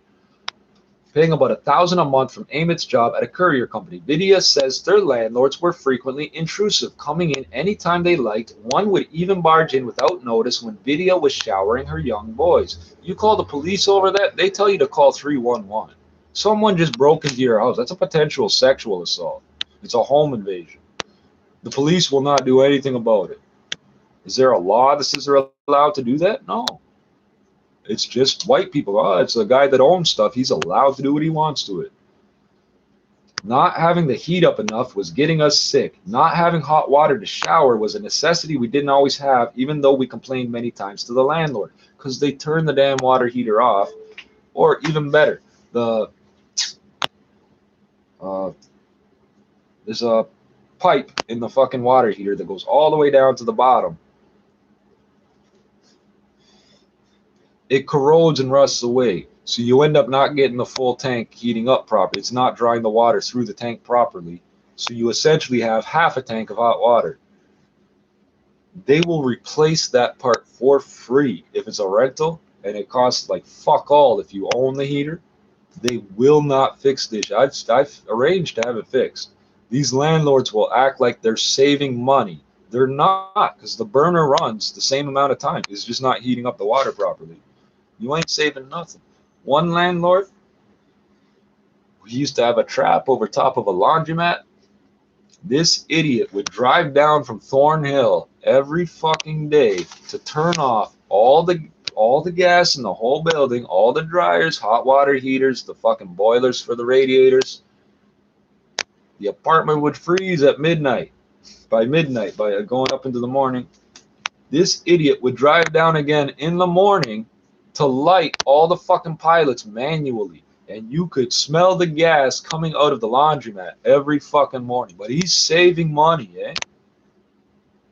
B: paying about $1,000 a month from Amit's job at a courier company. Vidya says their landlords were frequently intrusive, coming in anytime they liked. One would even barge in without notice when Vidya was showering her young boys. You call the police over that, they tell you to call 311. Someone just broke into your house. That's a potential sexual assault. It's a home invasion. The police will not do anything about it. Is there a law that says they're allowed to do that? No. It's just white people. Oh, it's a guy that owns stuff. He's allowed to do what he wants to it. Not having the heat up enough was getting us sick. Not having hot water to shower was a necessity we didn't always have, even though we complained many times to the landlord, because they turned the damn water heater off. Or even better, there's a pipe in the fucking water heater that goes all the way down to the bottom. It corrodes and rusts away. So you end up not getting the full tank heating up properly. It's not drawing the water through the tank properly. So you essentially have half a tank of hot water. They will replace that part for free if it's a rental, and it costs like fuck all if you own the heater. They will not fix this. I've arranged to have it fixed. These landlords will act like they're saving money. They're not, because the burner runs the same amount of time. It's just not heating up the water properly. You ain't saving nothing. One landlord, we used to have a trap over top of a laundromat. This idiot would drive down from Thornhill every fucking day to turn off all the gas in the whole building, all the dryers, hot water heaters, the fucking boilers for the radiators. The apartment would freeze at midnight. By going up into the morning. This idiot would drive down again in the morning to light all the fucking pilots manually, and you could smell the gas coming out of the laundromat every fucking morning. But he's saving money, eh?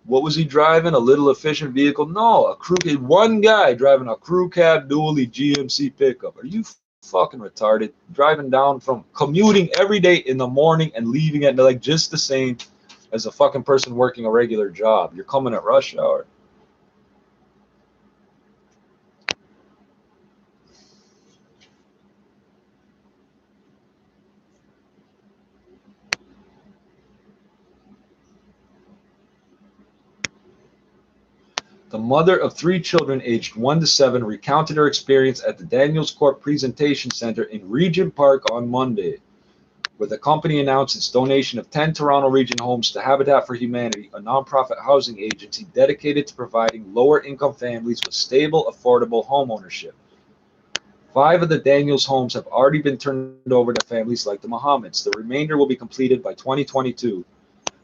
B: What was he driving? A little efficient vehicle? No, one guy driving a crew cab dually GMC pickup. Are you fucking retarded? Driving down from commuting every day in the morning and leaving at like just the same as a fucking person working a regular job. You're coming at rush hour. The mother of 3 children aged 1 to 7 recounted her experience at the Daniels Corp Presentation Center in Regent Park on Monday, where the company announced its donation of 10 Toronto Region homes to Habitat for Humanity, a nonprofit housing agency dedicated to providing lower-income families with stable, affordable home ownership. 5 of the Daniels homes have already been turned over to families like the Mohammeds. The remainder will be completed by 2022.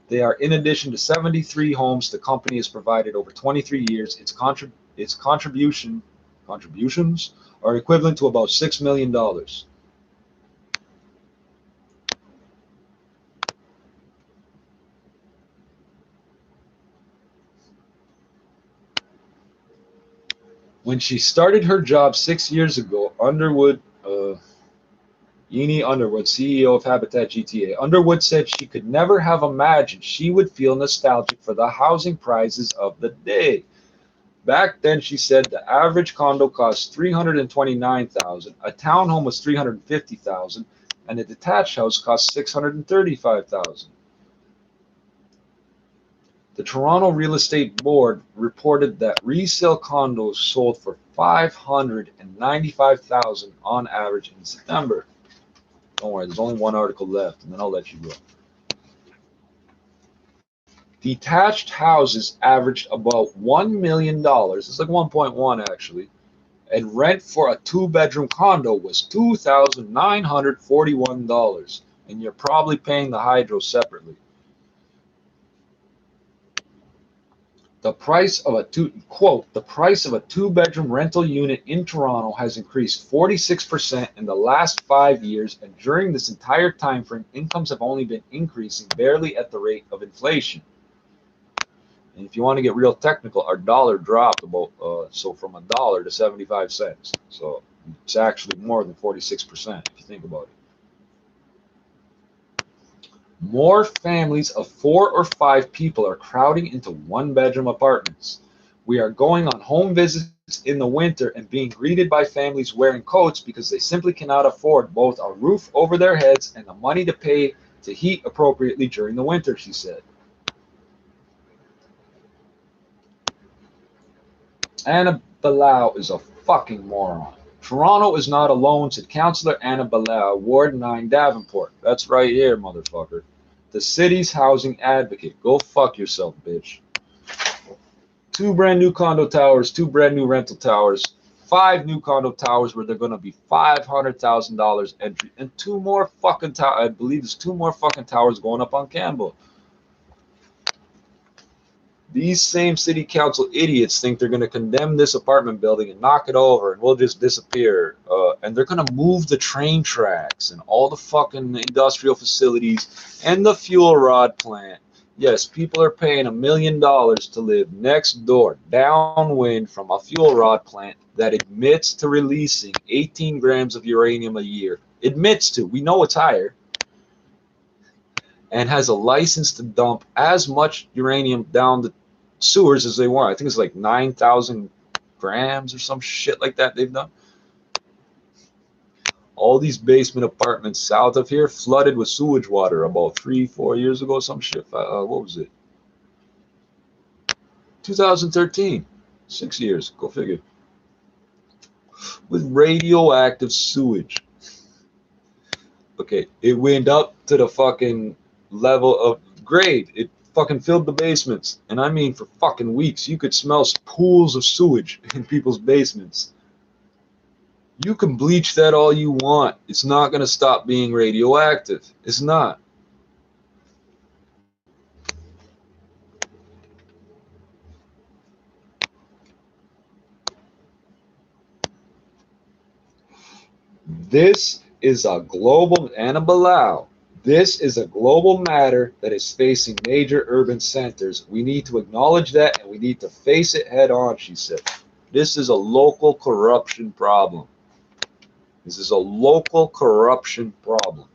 B: They are in addition to 73 homes the company has provided over 23 years. Its contributions are equivalent to about $6 million. When she started her job 6 years ago, Yini Underwood, CEO of Habitat GTA, Underwood said she could never have imagined she would feel nostalgic for the housing prices of the day. Back then, she said the average condo cost $329,000, a townhome was $350,000, and a detached house cost $635,000. The Toronto Real Estate Board reported that resale condos sold for $595,000 on average in September. Don't worry, there's only one article left, and then I'll let you go. Detached houses averaged about $1 million. It's like 1.1 actually. And rent for a 2-bedroom condo was $2,941. And you're probably paying the hydro separately. The price of a 2-bedroom rental unit in Toronto has increased 46% in the last 5 years, and during this entire time frame, incomes have only been increasing barely at the rate of inflation. And if you want to get real technical, our dollar dropped about from $1 to 75 cents. So it's actually more than 46% if you think about it. More families of 4 or 5 people are crowding into 1-bedroom apartments. We are going on home visits in the winter and being greeted by families wearing coats because they simply cannot afford both a roof over their heads and the money to pay to heat appropriately during the winter, she said. Anna Bilal is a fucking moron. Toronto is not alone, said Councillor Anna Bilal, Ward 9, Davenport. That's right here, motherfucker. The city's housing advocate. Go fuck yourself, bitch. 2 brand new condo towers, 2 brand new rental towers, 5 new condo towers where they're going to be $500,000 entry, and 2 more fucking towers. I believe there's 2 more fucking towers going up on Campbell. These same city council idiots think they're going to condemn this apartment building and knock it over and we'll just disappear. And they're going to move the train tracks and all the fucking industrial facilities and the fuel rod plant. Yes, people are paying $1 million to live next door, downwind from a fuel rod plant that admits to releasing 18 grams of uranium a year. Admits to. We know it's higher. And has a license to dump as much uranium down the sewers as they want. I think it's like 9,000 grams or some shit like that they've done. All these basement apartments south of here flooded with sewage water about 3-4 years ago, some shit. What was it? 2013. 6 years. Go figure. With radioactive sewage. Okay, it went up to the fucking level of grade. It fucking filled the basements. And I mean for fucking weeks. You could smell pools of sewage in people's basements. You can bleach that all you want. It's not going to stop being radioactive. It's not. This is a global, Anna Bilal, this is a global matter that is facing major urban centers. We need to acknowledge that and we need to face it head on, she said. This is a local corruption problem. This is a local corruption problem.